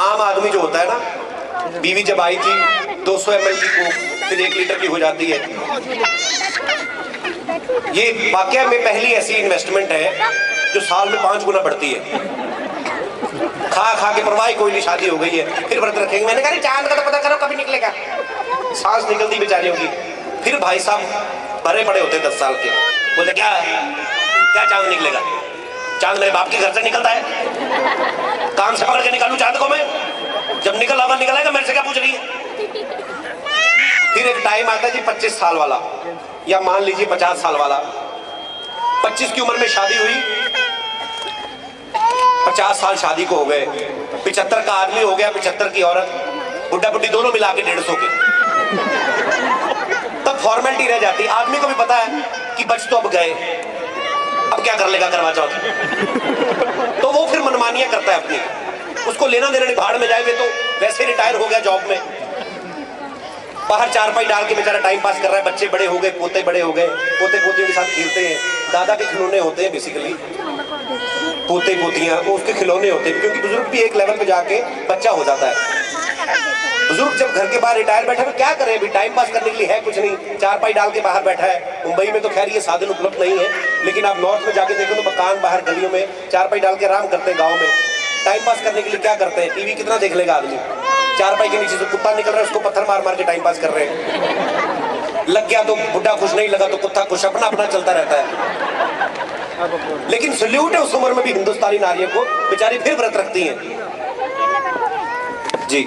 आम आदमी जो होता है ना, बीवी जब आई थी 200 ml की कोक फिर 1 लीटर की हो जाती है। ये वाकया में पहली ऐसी इन्वेस्टमेंट है जो साल में 5 गुना बढ़ती है। खा खा के परवाह कोई नहीं, शादी हो गई है फिर व्रत रखेंगे। मैंने कहा चांद का तो पता करो कभी निकलेगा, सांस निकलती बेचारियों की। फिर भाई साहब भरे पड़े होते 10 साल के, बोलते क्या चांद निकलेगा, चांद मेरे बाप के घर से निकलता है, काम से पकड़ के निकालू चांद को मैं, जब निकलेगा मेरे से क्या पूछ रही है। फिर एक टाइम आता है जी 25 साल वाला, या मान लीजिए 50 साल वाला। 25 की उम्र में शादी हुई, 50 साल शादी को हो गए, 75 का आदमी हो गया, 75 की औरत, बुढ़ा बुढ़ी दोनों मिला के 150 के। तब फॉर्मेलिटी रह जाती। आदमी को भी पता है कि बच तो अब गए, अब क्या कर लेगा करवा चौथ, तो वो फिर मनमानियां करता है अपनी। उसको लेना देना नहीं, भाड़ में जाए, वे तो वैसे रिटायर हो गया जॉब में, बाहर चारपाई डाल के बेचारा टाइम पास कर रहा है। बच्चे बड़े हो गए, पोते बड़े हो गए, पोते पोतियों के साथ खेलते हैं। दादा के खिलौने होते हैं बेसिकली, पोते पोतियां वो उसके खिलौने होते हैं, क्योंकि बुजुर्ग भी एक लेवल पे जाके बच्चा हो जाता है। बुजुर्ग जब घर के बाहर रिटायर बैठा है, क्या करे, अभी टाइम पास करने के लिए है कुछ नहीं, चारपाई डाल के बाहर बैठा है। मुंबई में तो खैर ये साधन उपलब्ध नहीं है, लेकिन आप नॉर्थ में जाके देखो तो मकान बाहर गलियों में चारपाई डाल के आराम करते हैं। गाँव में टाइम पास करने के लिए क्या करते हैं, टीवी कितना देख लेगा आदमी, चारपाई के नीचे से कुत्ता निकल रहा है उसको पत्थर मार मार के टाइम पास कर रहे हैं। लग गया तो बुढ़ा खुश, नहीं लगा तो कुत्ता खुश, अपना अपना चलता रहता है। लेकिन सल्यूट है उस उम्र में भी हिंदुस्तानी नारियों को, बेचारी फिर व्रत रखती हैं जी।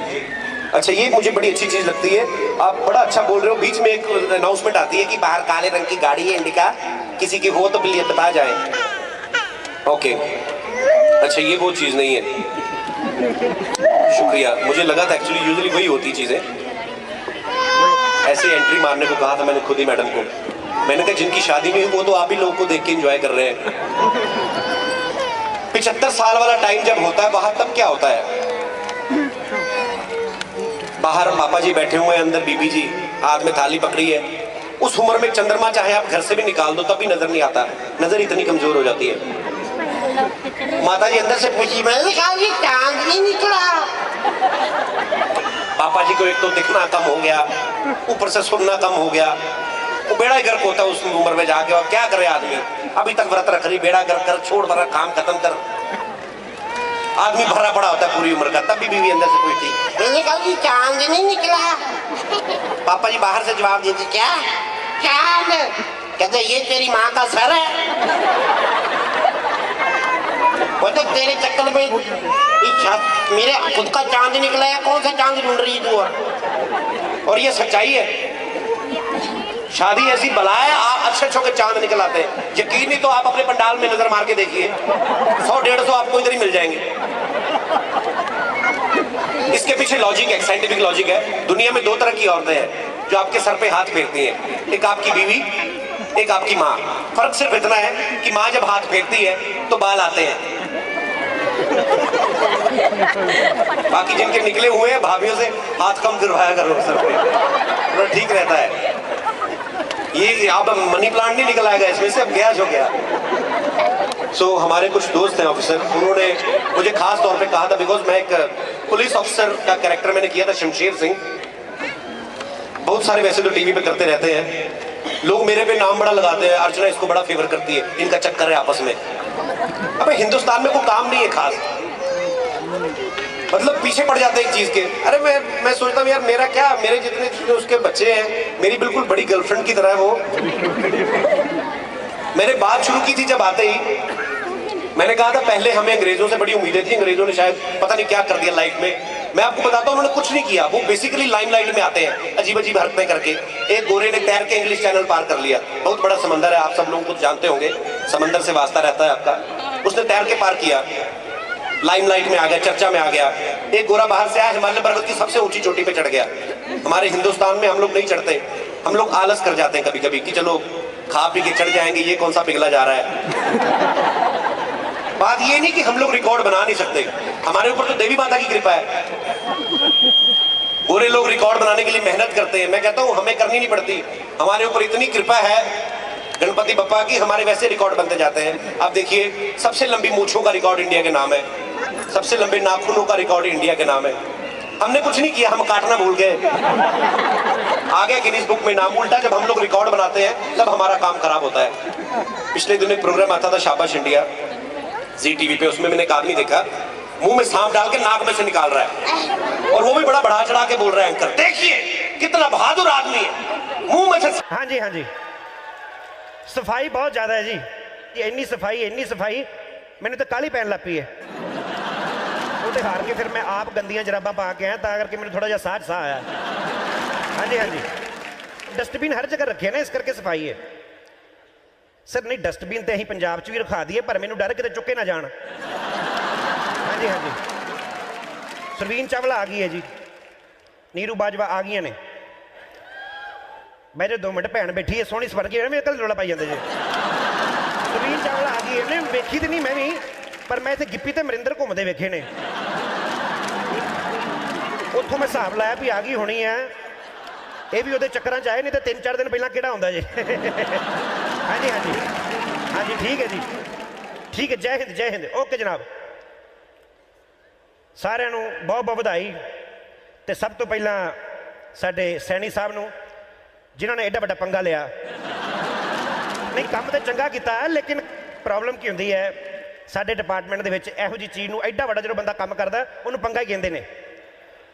अच्छा, ये मुझे बड़ी अच्छी चीज लगती है, आप बड़ा अच्छा बोल रहे हो। बीच में एक अनाउंसमेंट आती है कि बाहर काले रंग की गाड़ी है इंडिका, किसी की हो तो प्लीज बता जाए। ओके, अच्छा ये वो चीज नहीं है, शुक्रिया। मुझे लगा था एक्चुअली यूजुअली वही होती चीजें। ऐसे एंट्री मारने को कहा था मैंने खुद ही मैडम को, मैंने कहा जिनकी शादी नहीं हुई वो तो आप ही लोगों को देख के एंजॉय कर रहे हैं। 75 साल वाला टाइम जब होता है बाहर, तब क्या होता है, बाहर पापा जी बैठे हुए हैं, अंदर बीबी जी हाथ में थाली पकड़ी है। उस उम्र में चंद्रमा चाहे आप घर से भी निकाल दो तब भी नजर नहीं आता, नजर इतनी कमजोर हो जाती है। माता जी अंदर से पूछी, मैंने कहा ये चांद नहीं निकला। पापा जी को एक तो दिखना कम हो गया, ऊपर से सुनना कम हो गया, वो बेड़ा गर्क होता है उस उम्र में जाके। और क्या करे आदमी, अभी तक व्रत रख रही, बेड़ा गर्क कर, छोड़ भरा काम खत्म कर। आदमी भरा पड़ा होता है पूरी उम्र का, तब भी बीवी अंदर से पूछती, मैंने कहा ये चांद नहीं निकला। पापा जी बाहर से जवाब देते, क्या चांद? कहते ये तेरी माँ का सर है। वो तो तेरे चक्कर में मेरे खुद का चांद निकला है, कौन सा चांद ढूंढ रही है तू? और ये सच्चाई है, शादी ऐसी बला है, आप अच्छे अच्छे के चांद निकल आते हैं। यकीन नहीं तो आप अपने पंडाल में नजर मार के देखिए, 100-150 आपको इधर ही मिल जाएंगे। इसके पीछे लॉजिक है, साइंटिफिक लॉजिक है। दुनिया में 2 तरह की औरतें हैं जो आपके सर पे हाथ फेरती हैं, एक आपकी बीवी, एक आपकी माँ। फर्क सिर्फ इतना है कि माँ जब हाथ फेरती है तो बाल आते हैं, बाकी जिनके निकले हुए हैं भाभियों से हाथ कम करवाया करो सर पे, तो ठीक रहता है। ये अब मनी प्लांट नहीं निकल आएगा इसमें से, अब गया जो गया। सो हमारे कुछ दोस्त हैं ऑफिसर, उन्होंने मुझे खास तौर पे कहा था, बिकॉज मैं एक पुलिस ऑफिसर का कैरेक्टर मैंने किया था, शमशेर सिंह। बहुत सारे वैसे तो टीवी पे करते रहते हैं लोग, मेरे पे नाम बड़ा लगाते हैं, अर्चना इसको बड़ा फेवर करती है, इनका चक्कर है आपस में। अबे हिंदुस्तान में कोई काम नहीं है खास, मतलब पीछे पड़ जाते हैं एक चीज के। अरे मैं सोचता हूँ यार मेरा क्या, मेरे जितने उसके बच्चे हैं, मेरी बिल्कुल बड़ी गर्लफ्रेंड की तरह है वो। मैंने बात शुरू की थी जब आते ही, मैंने कहा था पहले हमें अंग्रेजों से बड़ी उम्मीदें थी, अंग्रेजों ने शायद पता नहीं क्या कर दिया लाइफ में। मैं आपको बताता हूं उन्होंने कुछ नहीं किया, वो बेसिकली लाइमलाइट में आते हैं अजीब अजीब हरकतें करके। एक गोरे ने तैर के इंग्लिश चैनल पार कर लिया, बहुत बड़ा समंदर है, आप सब लोग कुछ जानते होंगे, समंदर से वास्ता रहता है आपका। उसने तैर के पार किया, लाइमलाइट में आ गया, चर्चा में आ गया। एक गोरा बाहर से आया, हिमालय पर्वत की सबसे ऊंची चोटी पे चढ़ गया। हमारे हिंदुस्तान में हम लोग नहीं चढ़ते, हम लोग आलस कर जाते हैं कभी कभी कि चलो खा पी के चढ़ जाएंगे, ये कौन सा पिघला जा रहा है। बात ये नहीं कि हम लोग रिकॉर्ड बना नहीं सकते, हमारे ऊपर तो देवी माता की कृपा है। गोरे लोग रिकॉर्ड बनाने के लिए मेहनत करते हैं, मैं कहता हूं हमें करनी नहीं पड़ती, हमारे ऊपर इतनी कृपा है गणपति बप्पा की, हमारे वैसे रिकॉर्ड बनते जाते हैं। आप देखिए, सबसे लंबी मूंछों का रिकॉर्ड इंडिया के नाम है, सबसे लंबे नाखूनों का रिकॉर्ड इंडिया के नाम है। हमने कुछ नहीं किया, हम काटना भूल गए, आ गया गिनीज बुक में नाम। उल्टा जब हम लोग रिकॉर्ड बनाते हैं तब हमारा काम खराब होता है। पिछले दिन एक प्रोग्राम आता था शाबाश इंडिया, जी टीवी पे, उसमें मैंने एक आदमी देखा मुंह में सांप डाल के नाक में से निकाल रहा है, और वो भी बड़ा बढ़ा चढ़ा के बोल रहा है, एंकर देखिए कितना बहादुर आदमी है, मुंह में से। हाँ जी, हाँ जी, सफाई बहुत ज्यादा है जी, ये इन्नी सफाई मैंने तो काली पहन लग पी है। वो हार के फिर मैं आप गंदियां जराबा पा के आया, ता करके मैंने थोड़ा जिहा साह आया। हाँ जी, हाँ जी, डस्टबिन हर जगह रखे ना, इस करके सफाई है। सर नहीं, डस्टबिन तो अं पंजाब च भी रखा दिए, पर मैनू डर किते चुके ना जान। हाँ जी, हाँ जी, सरवीन चावला आ गई है जी, नीरू बाजवा आ गई ने। मैं जो 2 मिनट भैन बैठी है सोहनी स्वर्गी है, मेरे कल रौला पाई जाते जी। सरवीन चावला आ गई है, वेखी तो नहीं मैं भी, पर मैं इतने गिप्पी ते मरिंदर घूमते वेखे ने, उतों मैं हिसाब लाया भी आ गई होनी है, ये भी वो चक्कर च आए, नहीं तो 3-4 दिन पहला किहड़ा हुंदा जी। हाँ जी, हाँ जी, हाँ जी, ठीक है जी, ठीक है, जय हिंद, जय हिंद, ओके जनाब। सारिਆਂ ਨੂੰ बहुत बहुत ਵਧਾਈ, ਤੇ सब तो पहला साडे सैनी साहब ਨੂੰ जिन्होंने एडा वड्डा पंगा लिया। नहीं, काम तो चंगा किया है, लेकिन प्रॉब्लम की होंदी है साडे डिपार्टमेंट दे विच इहो जी चीज़ नूं एडा वड्डा जो बंदा काम करदा उहनूं पंगा ही कहंदे ने।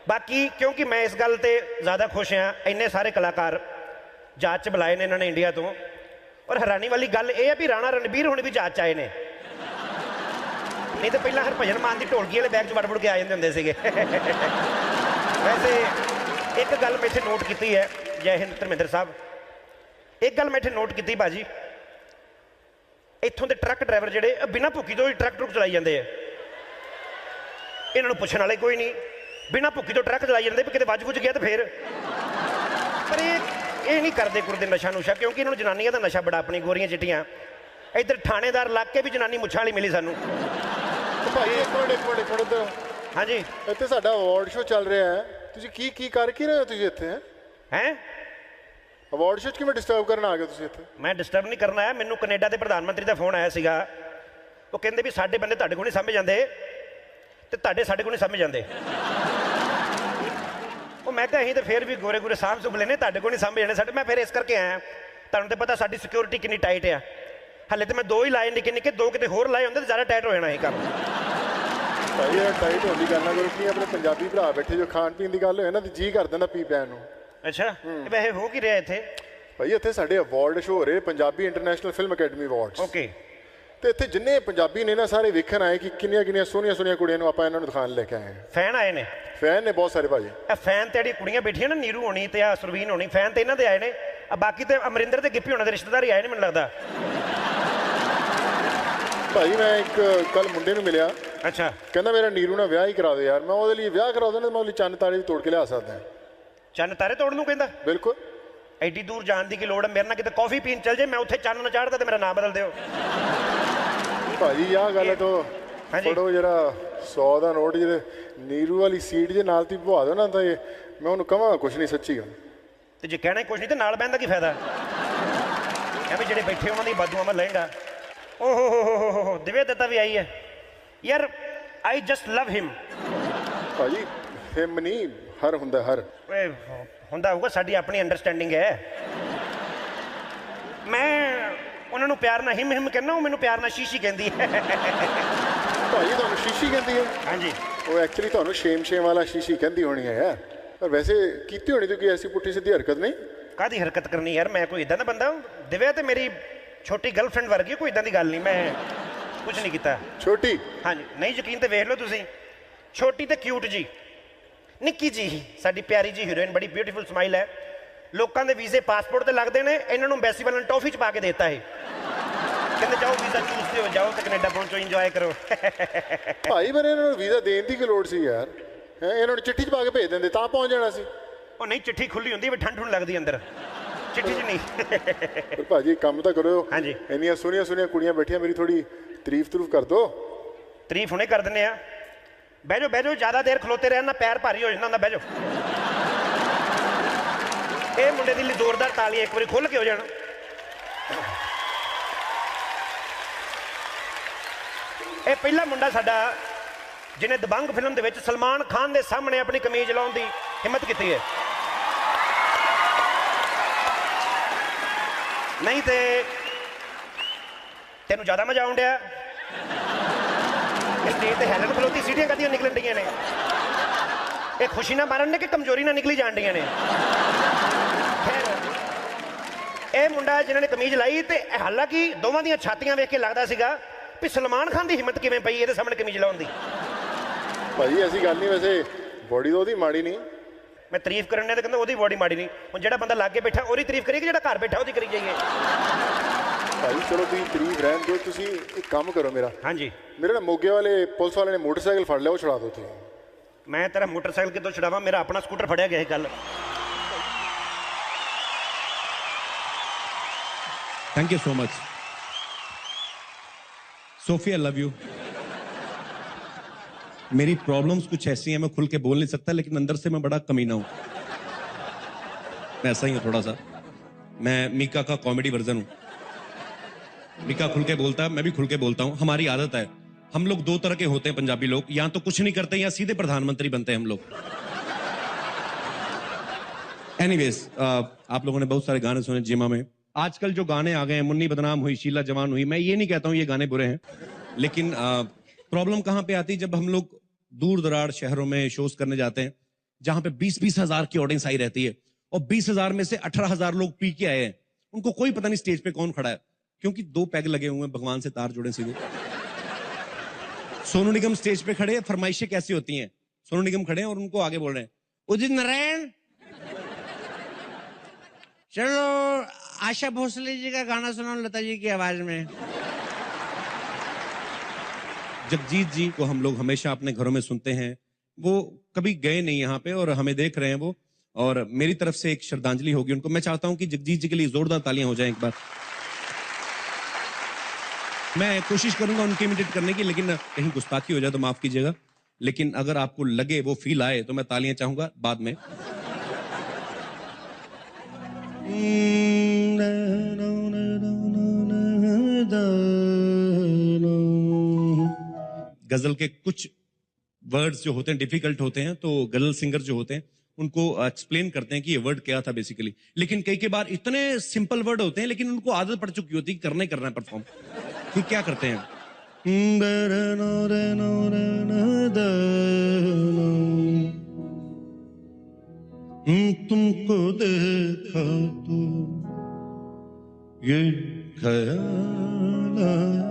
बाकी क्योंकि मैं इस गल ते ज़्यादा खुश हाँ, इन्ने सारे कलाकार जांच च बुलाए ने इन्होंने इंडिया तो, और हैरानी वाली गल यह है भी राणा रणबीर हुण भी जांच आए ने, नहीं तो पहला हरभजन मान की ढोलकी वाले बैग च वड़ के आ जाते होंदे सीगे। वैसे एक गल मैं इत्थे नोट की है, जय हिंद धर्मेंद्र साहब, एक गल मैं इत्थे नोट की भाजी, इत्थों के ट्रक ड्राइवर जिहड़े बिना भुक्की तो ही ट्रक ट्रुक चलाई जाते हैं, इन्होंने पुछण वाले कोई नहीं, बिना भुक्की तो ट्रक चलाई जाते, भी किते वज वुज गया तो फिर। पर ये नहीं करते कुरदे नशा नुशा, क्योंकि इन्होंने जनानियां का नशा बड़ा, अपनी गोरियां चिट्टियां। इधर थानेदार लग के भी जनानी मुच्छां वाली मिली सानू। भाई एक मिनट हाँ जी, ਇੱਥੇ ਸਾਡਾ ਅਵਾਰਡ ਸ਼ੋ ਚੱਲ ਰਿਹਾ ਹੈ, ਤੁਸੀਂ ਕੀ ਕਰ ਕੀ ਰਹੇ ਹੋ ਤੁਸੀਂ ਇੱਥੇ? हैं ਅਵਾਰਡ ਸ਼ੋ 'ਚ ਕਿਵੇਂ ਡਿਸਟਰਬ ਕਰਨ ਆ ਗਏ ਤੁਸੀਂ ਇੱਥੇ? मैं डिस्टर्ब नहीं करना है, मैनू कनेडा के प्रधानमंत्री का फोन आया सीगा, वो कहते भी साडे बंदे तुहाडे कोल नहीं समझ आते, तो तुहाडे साडे कोल नहीं समझ आते। वो मैं कहा असीं तो फिर भी गोरे गोरे साहब सुभ लेने, तुहाडे कोल नहीं समझ आने साडे। मैं फिर इस करके आया, तुहानूं तो पता साडी सिक्योरिटी कितनी टाइट है, हले तो मैं 2 ही लाए निक्के निक्के, 2 किते होर लाए होंदे तो ज़्यादा टाइट हो जाना ही काम। ਭਾਈ ਇਹ ਟਾਈਟ ਹੋਣ ਦੀ ਗੱਲ ਨਾ ਕਰੋ, ਕੀ ਆਪਣੇ ਪੰਜਾਬੀ ਭਰਾ ਬੈਠੇ ਜੋ ਖਾਣ ਪੀਣ ਦੀ ਗੱਲ ਹੋਏ ਨਾ ਤੇ ਜੀ ਕਰ ਦਿੰਦਾ ਪੀ ਪੈਣ ਨੂੰ। ਅੱਛਾ, ਵੈਸੇ ਹੋ ਕੀ ਰਿਹਾ ਇੱਥੇ? ਭਾਈ ਇੱਥੇ ਸਾਡੇ ਅਵਾਰਡ ਸ਼ੋ ਹੋ ਰਹੇ, Punjabi international film academy awards. Okay, ਤੇ ਇੱਥੇ ਜਿੰਨੇ ਪੰਜਾਬੀ ਨੇ ਨਾ ਸਾਰੇ ਵੇਖਣ ਆਏ ਕਿ ਕਿੰਨੀਆਂ ਕਿੰਨੀਆਂ ਸੋਹਣੀਆਂ ਕੁੜੀਆਂ ਨੂੰ ਆਪਾਂ ਇਹਨਾਂ ਨੂੰ ਦਿਖਾਣ ਲੈ ਕੇ ਆਏ ਹਾਂ। ਫੈਨ ਆਏ ਨੇ? ਫੈਨ ਨੇ ਬਹੁਤ ਸਾਰੇ ਭਾਜੀ। ਇਹ ਫੈਨ ਤੇ ਜਿਹੜੀ ਕੁੜੀਆਂ ਬੈਠੀਆਂ ਨਾ, ਨੀਰੂ ਹੋਣੀ ਤੇ ਆ ਸੁਰਵੀਨ ਹੋਣੀ, ਫੈਨ ਤੇ ਇਹਨਾਂ ਦੇ ਆਏ ਨੇ, ਬਾਕੀ ਤੇ ਅਮਰਿੰਦਰ ਤੇ ਗਿੱਪੀ ਹੋਣਾ ਦੇ ਰਿਸ਼ਤੇਦਾਰ ਹੀ ਆਏ ਨੇ ਮੈਨੂੰ ਲੱਗਦਾ। ਭਾਈ ਮੈਂ ਇੱਕ ਕੱਲ ਮੁੰਡੇ ਨੂੰ ਮਿਲਿਆ, ਅੱਛਾ, ਕਹਿੰਦਾ ਮੇਰਾ ਨੀਰੂ ਨਾਲ ਵਿਆਹ ਹੀ ਕਰਾ ਦੇ ਯਾਰ। ਮੈਂ ਉਹਦੇ ਲਈ ਵਿਆਹ ਕਰਾ ਦੇਣਾ, ਮੈਂ ਉਹਦੇ ਲਈ ਚੰਨ ਤਾਰੇ ਵੀ ਤੋੜ ਕੇ ਲਿਆ ਸਕਦਾ। ਚੰਨ ਤਾਰੇ ਤੋੜਨ ਨੂੰ ਕਹਿੰਦਾ? ਬਿਲਕੁਲ। ਐਡੀ ਦੂਰ ਜਾਣ ਦੀ ਕੀ ਲੋੜ ਹੈ? ਮੇਰੇ ਨਾਲ ਕਿਤੇ ਕਾਫੀ ਪੀਣ ਚੱਲ ਜੇ, ਮੈਂ ਉੱਥੇ ਚੰਨ ਨਾ ਚਾੜਦਾ ਤੇ ਮੇਰਾ ਨਾਮ ਬਦਲ ਦਿਓ। ਭਾਜੀ ਆਹ ਗੱਲ ਤੋਂ ਫੜੋ ਜਰਾ 100 ਦਾ ਨੋਟ, ਜਿਹਦੇ ਨੀਰੂ ਵਾਲੀ ਸੀਟ ਜੇ ਨਾਲ ਤੀ ਪਵਾ ਦਿਓ ਨਾ, ਤਾਂ ਇਹ ਮੈਂ ਉਹਨੂੰ ਕਹਾਂ ਕੁਛ ਨਹੀਂ, ਸੱਚੀ ਗੱਲ। ਤੇ ਜੇ ਕਹਿਣਾ ਕੁਛ ਨਹੀਂ ਤੇ ਨਾਲ ਬਹਿਣ ਦਾ ਕੀ ਫਾਇਦਾ? ਐਵੇਂ ਜਿਹੜੇ ਬੈਠੇ ਉਹਨਾਂ ਦੀ ਬਾਦੂਆਂ ਮੈਂ ਲਏਗਾ। ਓਹ ਹੋ ਦਿਵਿਆ ਦੱਤਾ ਵੀ ਆਈ ਹੈ ਯਾਰ, ਆਈ ਜਸਟ ਲਵ ਹਿਮ। ਭਾਜੀ ਹਿਮ ਨਹੀਂ, ਹਰ ਹੁੰਦਾ, ਹਰ ਹੁੰਦਾ ਹੋਊਗਾ, ਸਾਡੀ ਆਪਣੀ ਅੰਡਰਸਟੈਂਡਿੰਗ ਹੈ। ਮੈਂ ਉਹਨਾਂ ਨੂੰ ਪਿਆਰ ਨਾਲ ਹਿਮ ਕਹਿੰਦਾ, ਉਹ ਮੈਨੂੰ ਪਿਆਰ ਨਾਲ ਸ਼ੀਸ਼ੀ ਕਹਿੰਦੀ ਹੈ। ਭਾਜੀ ਤੁਹਾਨੂੰ ਸ਼ੀਸ਼ੀ ਕਹਿੰਦੀ ਹੈ? ਹਾਂਜੀ, ਉਹ ਐਕਚੁਅਲੀ ਤੁਹਾਨੂੰ ਸ਼ੇਮ ਵਾਲਾ ਸ਼ੀਸ਼ੀ ਕਹਿੰਦੀ ਹੋਣੀ ਹੈ ਯਾਰ, ਪਰ ਵੈਸੇ ਕੀਤੀ ਹੋਣੀ ਤਾਂ ਕੋਈ ਐਸੀ ਪੁੱਠੀ ਸਿੱਧੀ ਹਰਕਤ ਨਹੀਂ। ਕਾਹਦੀ ਹਰਕਤ ਕਰਨੀ ਯਾਰ, ਮੈਂ ਕੋਈ ਇਦਾਂ ਦਾ ਬੰਦਾ? ਦਿਵਿਆ ਤੇ ਮੇਰੀ ਛੋਟੀ ਗਰਲਫ੍ਰੈਂਡ ਵਰਗੀ, ਕੋਈ ਇਦਾਂ ਦੀ ਗੱਲ ਨਹੀਂ। ਮੈਂ ਕੁਝ ਨਹੀਂ ਕੀਤਾ ਛੋਟੀ ਹਾਂਜੀ ਨਹੀਂ ਯਕੀਨ ਤੇ ਵੇਖ ਲਓ ਤੁਸੀਂ ਛੋਟੀ ਤੇ ਕਿਊਟ ਜੀ ਨਿੱਕੀ ਜੀ ਸਾਡੀ ਪਿਆਰੀ ਜੀ ਹੀਰੋਇਨ ਬੜੀ ਬਿਊਟੀਫੁਲ ਸਮਾਈਲ ਹੈ ਲੋਕਾਂ ਦੇ ਵੀਜ਼ੇ ਪਾਸਪੋਰਟ ਤੇ ਲੱਗਦੇ ਨੇ ਇਹਨਾਂ ਨੂੰ ਐਮਬੈਸੀ ਵਾਲਿਆਂ ਨੇ ਟੌਫੀ ਚ ਪਾ ਕੇ ਦੇਤਾ ਇਹ ਕਹਿੰਦੇ ਜਾਓ ਵੀਜ਼ਾ ਚੂਸ ਤੇ ਹੋ ਜਾਓ ਤੇ ਕੈਨੇਡਾ ਪਹੁੰਚੋ ਇੰਜੋਏ ਕਰੋ ਭਾਈ ਪਰ ਇਹਨਾਂ ਨੂੰ ਵੀਜ਼ਾ ਦੇਣ ਦੀ ਕੀ ਲੋੜ ਸੀ ਯਾਰ ਇਹਨਾਂ ਨੂੰ ਚਿੱਠੀ 'ਚ ਪਾ ਕੇ ਭੇਜ ਦਿੰਦੇ ਤਾਂ ਪਹੁੰਚ ਜਾਣਾ ਸੀ ਉਹ ਨਹੀਂ ਚਿੱਠੀ ਖੁੱਲੀ ਹੁੰਦੀ ਵੀ ਠੰਡ ਠੁੰਡ ਲੱਗਦੀ ਅੰਦਰ ਚਿੱਠੀ 'ਚ ਨਹੀਂ ਪਰ ਭਾਜੀ ਕੰਮ ਤਾਂ ਕਰੋ ਹਾਂਜੀ ਇੰਨੀਆਂ ਸੋਹਣੀਆਂ ਕੁੜੀਆਂ ਬੈਠੀਆਂ ਮੇਰੀ ਥੋੜੀ ਤਾਰੀਫ ਕਰ ਦੋ ਤਾਰੀਫ ਹੁਣੇ ਕਰ ਦਿੰਦੇ ਆ ਬਹਿ ਜਾਓ ਜ਼ਿਆਦਾ ਦੇਰ ਖਲੋਤੇ ਰਹਿਣ ਨਾ ਪੈਰ ਭਾਰੀ ਹੋ ਜਾਂਦਾ ਹੁੰਦਾ ਬਹਿ ਜਾਓ ਇਹ ਮੁੰਡੇ ਦੀ ਲਈ ਜ਼ੋਰਦਾਰ ਤਾਲੀਆਂ ਇੱਕ ਵਾਰੀ ਖੁੱਲ ਕੇ ਹੋ ਜਾਣ ਇਹ ਪਹਿਲਾ ਮੁੰਡਾ ਸਾਡਾ ਜਿਹਨੇ ਦਬੰਗ ਫਿਲਮ ਦੇ ਵਿੱਚ ਸਲਮਾਨ ਖਾਨ ਦੇ ਸਾਹਮਣੇ ਆਪਣੀ ਕਮੀਜ਼ ਲਾਉਣ ਦੀ ਹਿੰਮਤ ਕੀਤੀ ਹੈ ਨਹੀਂ ਤੇ ਤੈਨੂੰ ਜ਼ਿਆਦਾ ਮਜ਼ਾ ਆਉਣ ਡਿਆ ਸਟੇਜ ਤੇ ਹੈਲਨ ਖਲੋਤੀ ਸੀਟੀਆਂ ਕਦੀਆਂ ਨਿਕਲਣ ਡੀਆਂ ਨੇ ਇਹ ਖੁਸ਼ੀ ਨਾਲ ਮਾਰਨ ਨੇ ਕਿ ਕਮਜ਼ੋਰੀ ਨਾਲ ਨਿਕਲੀ ਜਾਣ ਡੀਆਂ ਨੇ ਇਹ ਮੁੰਡਾ ਜਿਨ੍ਹਾਂ ਨੇ ਕਮੀਜ਼ ਲਾਈ ਤੇ ਹਾਲਾਂਕਿ ਦੋਵਾਂ ਦੀਆਂ ਛਾਤੀਆਂ ਵੇਖ ਕੇ ਲੱਗਦਾ ਸੀਗਾ ਵੀ ਸਲਮਾਨ ਖਾਨ ਦੀ ਹਿੰਮਤ ਕਿਵੇਂ ਪਈ ਇਹਦੇ ਸਾਹਮਣੇ ਕਮੀਜ਼ ਲਾਉਣ ਦੀ ਭਾਈ ਐਸੀ ਗੱਲ ਨਹੀਂ ਵੈਸੇ ਬੋਡੀ ਤਾਂ ਉਹਦੀ ਮਾੜੀ ਨਹੀਂ ਮੈਂ ਤਾਰੀਫ ਕਰਨ ਨੇ ਤਾਂ ਕਹਿੰਦਾ ਉਹਦੀ ਬੋਡੀ ਮਾੜੀ ਨਹੀਂ ਹੁਣ ਜਿਹੜਾ ਬੰਦਾ ਲਾਗੇ ਬੈਠਾ ਉਹਦੀ ਤਾਰੀਫ ਕਰੀਏ ਕਿ ਜਿਹੜਾ ਘਰ ਬੈਠਾ ਉਹਦੀ ਕਰੀ ਜਾਈਏ ਭਾਈ ਚਲੋ ਤੁਸੀਂ ਤਾਰੀਫ ਰਹਿਣ ਦਿਓ ਤੁਸੀਂ ਇੱਕ ਕੰਮ ਕਰੋ ਮੇਰਾ ਹਾਂਜੀ ਮੇਰੇ ਨਾਲ ਮੋਗੇ ਵਾਲੇ ਪੁਲਿਸ ਵਾਲੇ ਨੇ ਮੋਟਰਸਾਈਕਲ ਫੜ ਲਿਆ ਉਹ ਛੁਡਾ ਦਿਓ ਤੁਸੀਂ ਮੈਂ ਤੇਰਾ ਮੋਟਰਸਾਈਕਲ ਕਿੱਦੋਂ ਛੁਡਾਵਾਂ ਮੇਰਾ ਆਪਣਾ ਸਕੂਟਰ ਫੜਿਆ ਗਿਆ ਇਹ ਗੱਲ thank you so much Sophie I love you मेरी प्रॉब्लम्स कुछ ऐसी हैं मैं खुल के बोल नहीं सकता लेकिन अंदर से मैं बड़ा कमीना हूं मैं ऐसा ही हूं थोड़ा सा मैं मीका का कॉमेडी वर्जन हूं मीका खुल के बोलता है मैं भी खुल के बोलता हूं हमारी आदत है हम लोग दो तरह के होते हैं पंजाबी लोग या तो कुछ नहीं करते या सीधे प्रधानमंत्री बनते हैं हम लोग एनीवेज आप लोगों ने बहुत सारे गाने सुने जिमा में आजकल जो गाने आ गए हैं मुन्नी बदनाम हुई शीला जवान हुई मैं ये नहीं कहता हूं ये गाने बुरे हैं लेकिन प्रॉब्लम कहां पे आती है जब हम लोग दूर दरार शहरों में शोज करने जाते हैं जहां पे 20-20 हजार की ऑडियंस आई रहती है और 20,000 में से 18,000 लोग पी के आए हैं उनको कोई पता नहीं स्टेज पे कौन खड़ा है क्योंकि 2 पैग लगे हुए हैं भगवान से तार जुड़े सीधे सोनू निगम स्टेज पे खड़े फरमाइशें कैसी होती हैं सोनू निगम खड़े हैं और उनको आगे बोल रहे हैं उदित नारायण चलो आशा भोसले जी का गाना सुनाओ लता जी की आवाज में जगजीत जी को हम लोग हमेशा अपने घरों में सुनते हैं वो कभी गए नहीं यहाँ पे और हमें देख रहे हैं वो और मेरी तरफ से एक श्रद्धांजलि होगी उनको मैं चाहता हूं कि जगजीत जी के लिए जोरदार तालियां हो जाएं एक बार मैं कोशिश करूंगा उनके इमिटेट करने की लेकिन कहीं गुस्ताखी हो जाए तो माफ कीजिएगा लेकिन अगर आपको लगे वो फील आए तो मैं तालियां चाहूंगा बाद में गजल के कुछ वर्ड्स जो होते हैं डिफिकल्ट होते हैं तो गजल सिंगर जो होते हैं उनको एक्सप्लेन करते हैं कि ये वर्ड क्या था बेसिकली लेकिन कई बार इतने सिंपल वर्ड होते हैं लेकिन उनको आदत पड़ चुकी होती है करना है परफॉर्म फिर क्या करते हैं तुमको देखा तो ये ख्याल आया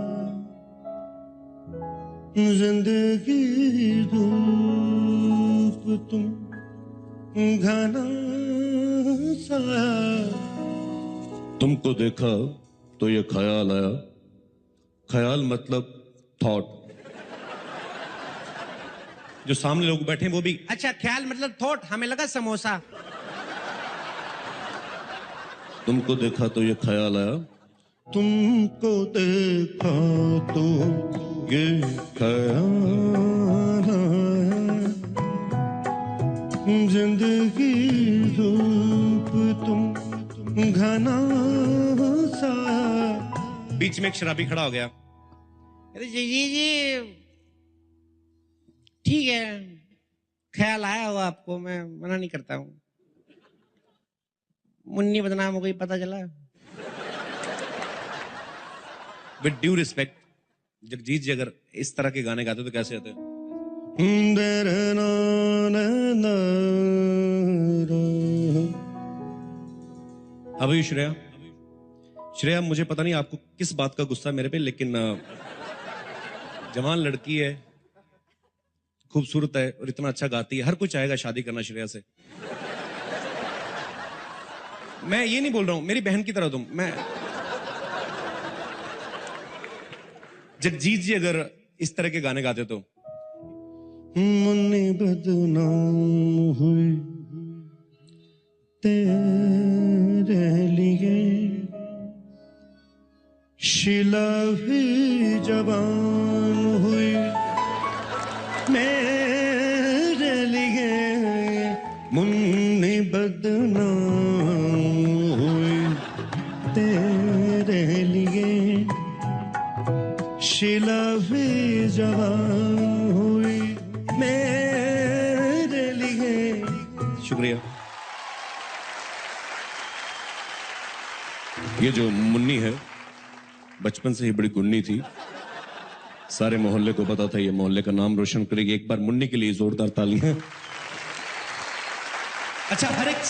जिंदगी धूप तुम घना साया तुमको देखा तो ये ख्याल आया ख्याल मतलब थॉट जो सामने लोग बैठे हैं वो भी अच्छा ख्याल मतलब थॉट हमें लगा समोसा तुमको देखा तो ये ख्याल आया तुमको देखा तो ये ख्याल आया जिंदगी धूप तुम घना सा बीच में एक शराबी खड़ा हो गया अरे जी ठीक है ख्याल आया होगा आपको मैं मना नहीं करता हूं मुन्नी बदनाम हो गई पता चला विद ड्यू रिस्पेक्ट जगजीत जी अगर इस तरह के गाने गाते तो कैसे होते अभी श्रेया मुझे पता नहीं आपको किस बात का गुस्सा मेरे पे लेकिन जवान लड़की है, खूबसूरत है और इतना अच्छा गाती है, हर कोई चाहेगा शादी करना श्रेया से। मैं ये नहीं बोल रहा हूं, मेरी बहन की तरह तुम। मैं जगजीत जी अगर इस तरह के गाने गाते तो मुन्नी बदनाम हुई तेरे लिए, शिला भी जवान हुई मेरे लिए, मुन्नी बदनाम हुई तेरे लिए, शिला भी जवान हुई मेरे लिए। शुक्रिया। ये जो मुन्नी है बचपन से ही बड़ी गुन्नी थी, सारे मोहल्ले को पता था ये मोहल्ले का नाम रोशन करेगी। एक बार मुन्नी के लिए जोरदार तालियां। अच्छा, हर एक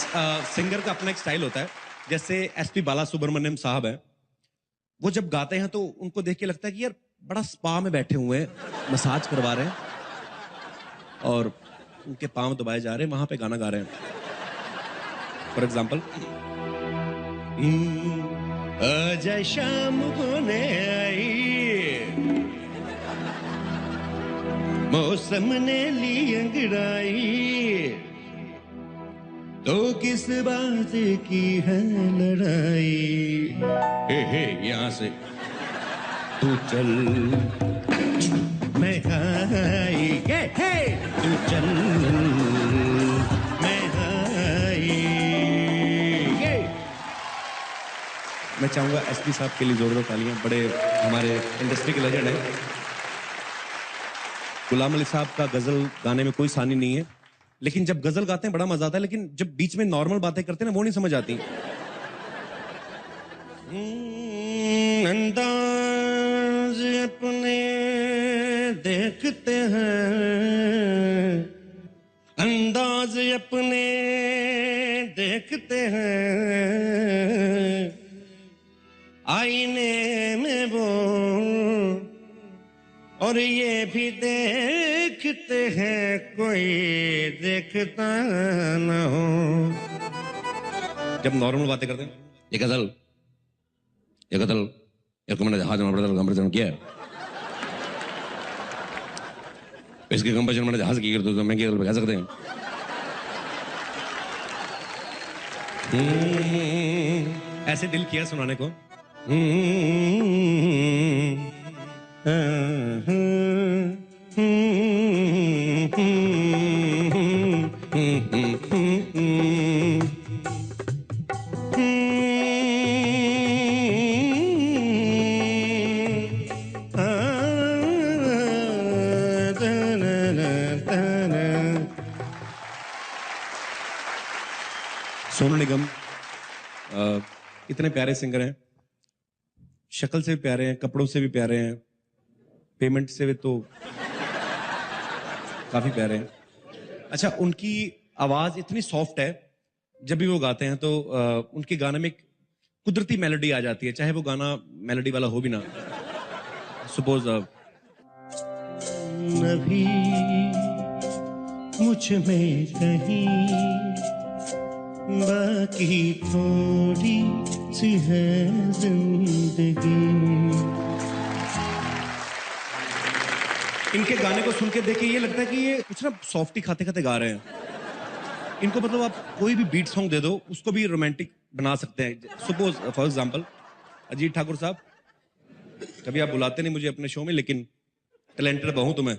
सिंगर का अपना एक स्टाइल होता है। जैसे एसपी बालासुब्रमण्यम साहब हैं, वो जब गाते हैं तो उनको देख के लगता है कि यार बड़ा स्पा में बैठे हुए हैं, मसाज करवा रहे हैं और उनके पांव दबाए जा रहे हैं, वहां पे गाना गा रहे हैं। फॉर एग्जाम्पल, आजा शाम होने आई, मौसम ने ली अंगड़ाई, तो किस बात की है लड़ाई। हे यहां से तू चल मैं आई, हे तू चल मैं आई। मैं चाहूंगा एसपी साहब के लिए जोरदार तालियां। बड़े हमारे इंडस्ट्री के लेजेंड हैं। गुलाम अली साहब का गजल गाने में कोई सानी नहीं है, लेकिन जब गजल गाते हैं बड़ा मजा आता है, लेकिन जब बीच में नॉर्मल बातें करते हैं ना, वो नहीं समझ आती। अंदाज अपने देखते हैं, अंदाज अपने देखते हैं, आईने में वो और ये भी देखते हैं कोई देखता न हो। जब नॉर्मल बातें करते हैं, ये गजल एक मैंने जहाज में कंपटीशन किया है, इसके कंपटीशन मैंने जहाज की करते तो मैं क्या कह सकते हैं। ऐसे दिल किया सुनाने को। सोनू निगम इतने प्यारे सिंगर हैं, शक्ल से भी प्यारे हैं, कपड़ों से भी प्यारे हैं, पेमेंट से भी तो काफी प्यारे हैं। अच्छा, उनकी आवाज इतनी सॉफ्ट है, जब भी वो गाते हैं तो उनके गाने में एक कुदरती मेलोडी आ जाती है, चाहे वो गाना मेलोडी वाला हो भी ना। सपोज नभी मुझ में कहीं बाकी थोड़ी सी है जिंदगी। इनके गाने को सुन के देख के ये लगता है कि ये कुछ ना सॉफ्टी खाते खाते गा रहे हैं। इनको मतलब आप कोई भी बीट सॉन्ग दे दो, उसको भी रोमांटिक बना सकते हैं। Suppose for example Ajit Thakur साहब, कभी आप बुलाते नहीं मुझे अपने शो में, लेकिन टैलेंटेड बहु तुम्हें।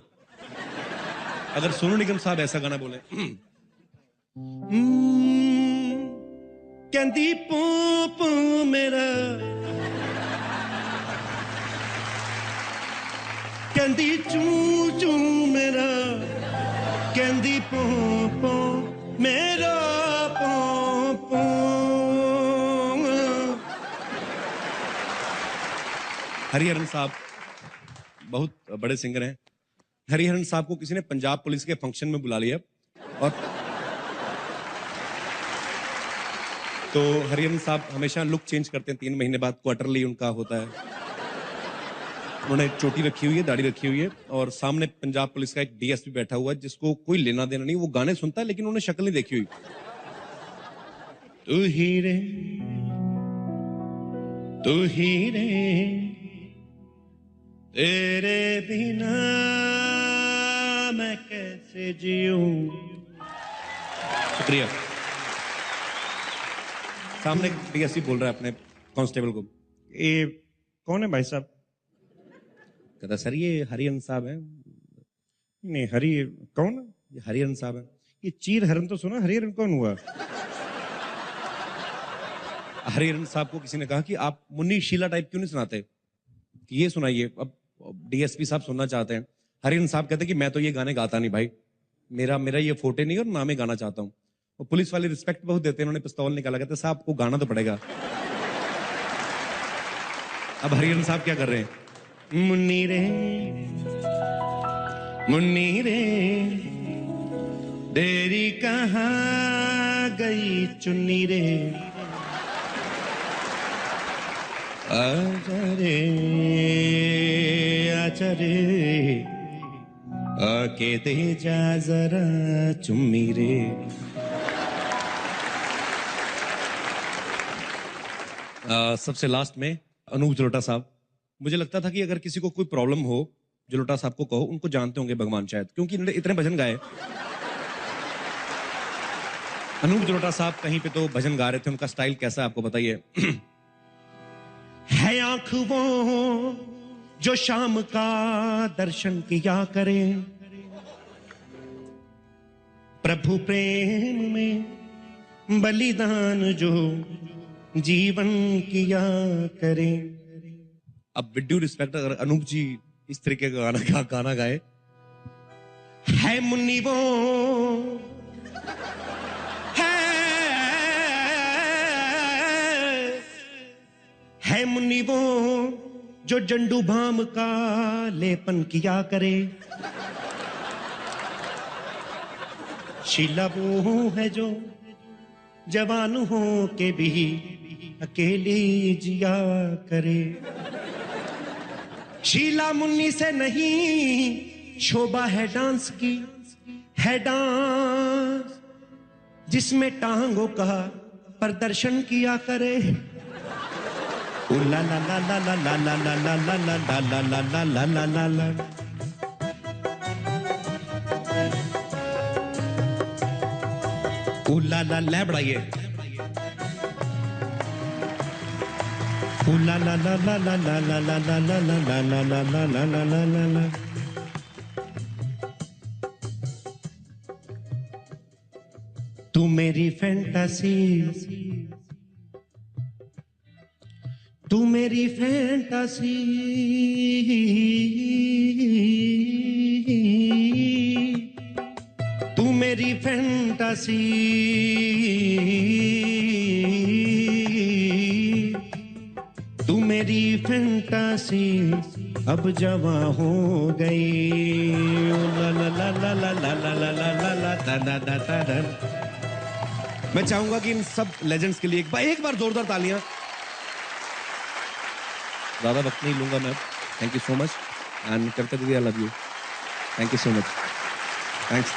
अगर सोनू निगम साहब ऐसा गाना बोले, कहती पू पू मेरा, कहती चू चू मेरा, कहती पू पू मेरा पू पू। हरिहरन साहब बहुत बड़े सिंगर हैं। हरिहरन साहब को किसी ने पंजाब पुलिस के फंक्शन में बुला लिया, और तो हरिहरन साहब हमेशा लुक चेंज करते हैं, 3 महीने बाद क्वार्टरली उनका होता है। उन्होंने चोटी रखी हुई है, दाढ़ी रखी हुई है और सामने पंजाब पुलिस का एक डीएसपी बैठा हुआ है जिसको कोई लेना देना नहीं, वो गाने सुनता है लेकिन उन्होंने शक्ल नहीं देखी हुई। तू ही रे तेरे बिना मैं कैसे जीऊं। शुक्रिया। सामने डीएसपी बोल रहा है अपने कांस्टेबल को, ये कौन है भाई साहब? कहता सर ये हरिहरन साहब हैं। नहीं हरि कौन? ये हरिहरन साहब हैं। ये चीर हरन तो सुना, हरिहरन कौन हुआ? हरिहरन साहब को किसी ने कहा कि आप मुन्नी शीला टाइप क्यों नहीं सुनाते, कि ये सुनाइए। अब डीएसपी साहब सुनना चाहते हैं। हरिहरन साहब कहते हैं कि मैं तो ये गाने गाता नहीं भाई, मेरा ये फोटे नहीं और ना मैं गाना चाहता हूँ। और पुलिस वाले रिस्पेक्ट बहुत देते हैं, उन्होंने पिस्तौल निकाला, कहते साहब आपको गाना तो पड़ेगा। अब हरिहरन साहब क्या कर रहे हैं? मुन्नी रे तेरी कहाँ गई चुन्नी रे, आजा रे आके दे जा जरा चुम्मी रे। सबसे लास्ट में अनूप जलोटा साहब। मुझे लगता था कि अगर किसी को कोई प्रॉब्लम हो, जलोटा साहब को कहो, उनको जानते होंगे भगवान शायद, क्योंकि इन्होंने इतने भजन गाए। अनूप जलोटा साहब कहीं पे तो भजन गा रहे थे, उनका स्टाइल कैसा आपको बताइए। है आंख वो जो शाम का दर्शन किया करे, प्रभु प्रेम में बलिदान जो जीवन किया करे। अब विद ड्यू रिस्पेक्ट, अगर अनूप जी इस तरीके का गाना गाए, है मुन्नी वो है मुन्नी वो जो जंडू भाम का लेपन किया करे, शीला वो है जो जवान हो के भी अकेली जिया करे। शीला मुन्नी से नहीं, शोभा है डांस की, है डांस जिसमें टांगों का प्रदर्शन किया करे। ला ला ला ला ला ला ला ला ला ला ला ला ला ला ला ला ला। ला ला ला बढ़ाइए। ला ला ला ला ला ला ला ला ला ला ला ला ला ला ला ला ला ला ला। तू मेरी फैंटासी, तू मेरी फैंटासी, तू मेरी फैंटासी, तू मेरी फैंटासी अब जवां हो गई। ला ला ला ला ला ला ला ला ला ला ला ला ला। मैं चाहूंगा कि इन सब लेजेंड्स के लिए एक बार जोरदार तालियां। ज्यादा वक्त नहीं लूंगा मैं। Thank you so much and Kavita दीदी, I love you. Thank you so much. Thanks.